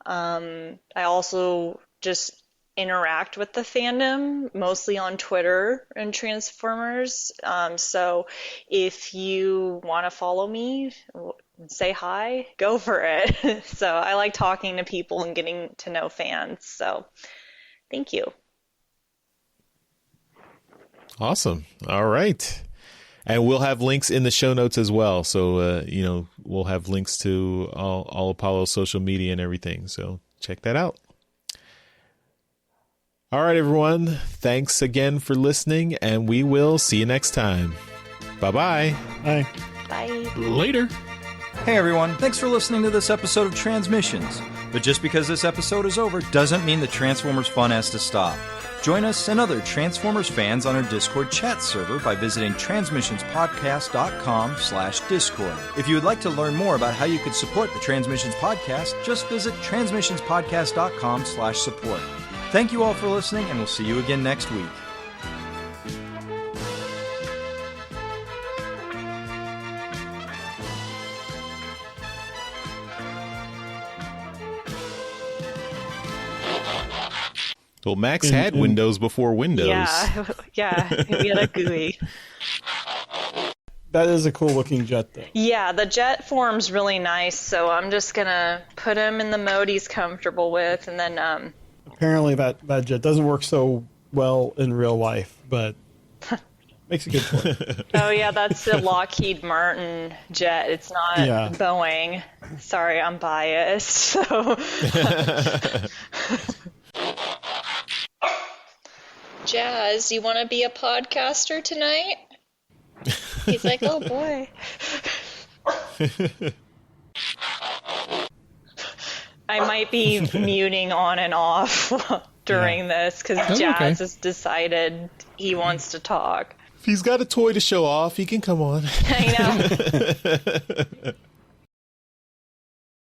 I also just interact with the fandom, mostly on Twitter and Transformers. So if you want to follow me, say hi, go for it. So I like talking to people and getting to know fans. So thank you. Awesome. All right. And we'll have links in the show notes as well. So, we'll have links to all Apollo's social media and everything. So check that out. All right, everyone. Thanks again for listening, and we will see you next time. Bye-bye. Bye. Bye. Later. Hey everyone, thanks for listening to this episode of Transmissions. But just because this episode is over doesn't mean the Transformers fun has to stop. Join us and other Transformers fans on our Discord chat server by visiting transmissionspodcast.com/Discord. If you would like to learn more about how you could support the Transmissions Podcast, just visit transmissionspodcast.com/support. Thank you all for listening, and we'll see you again next week. Well, Max had Windows before Windows. Yeah, we had a GUI. That is a cool looking jet, though. Yeah, the jet form's really nice, so I'm just going to put him in the mode he's comfortable with, and then... Apparently that jet doesn't work so well in real life, but makes a good point. Oh, yeah, that's a Lockheed Martin jet. It's not Boeing. Sorry, I'm biased. So, Jazz, you want to be a podcaster tonight? He's like, oh, boy. I might be muting on and off during this because Jazz has decided he wants to talk. If he's got a toy to show off, he can come on. I know.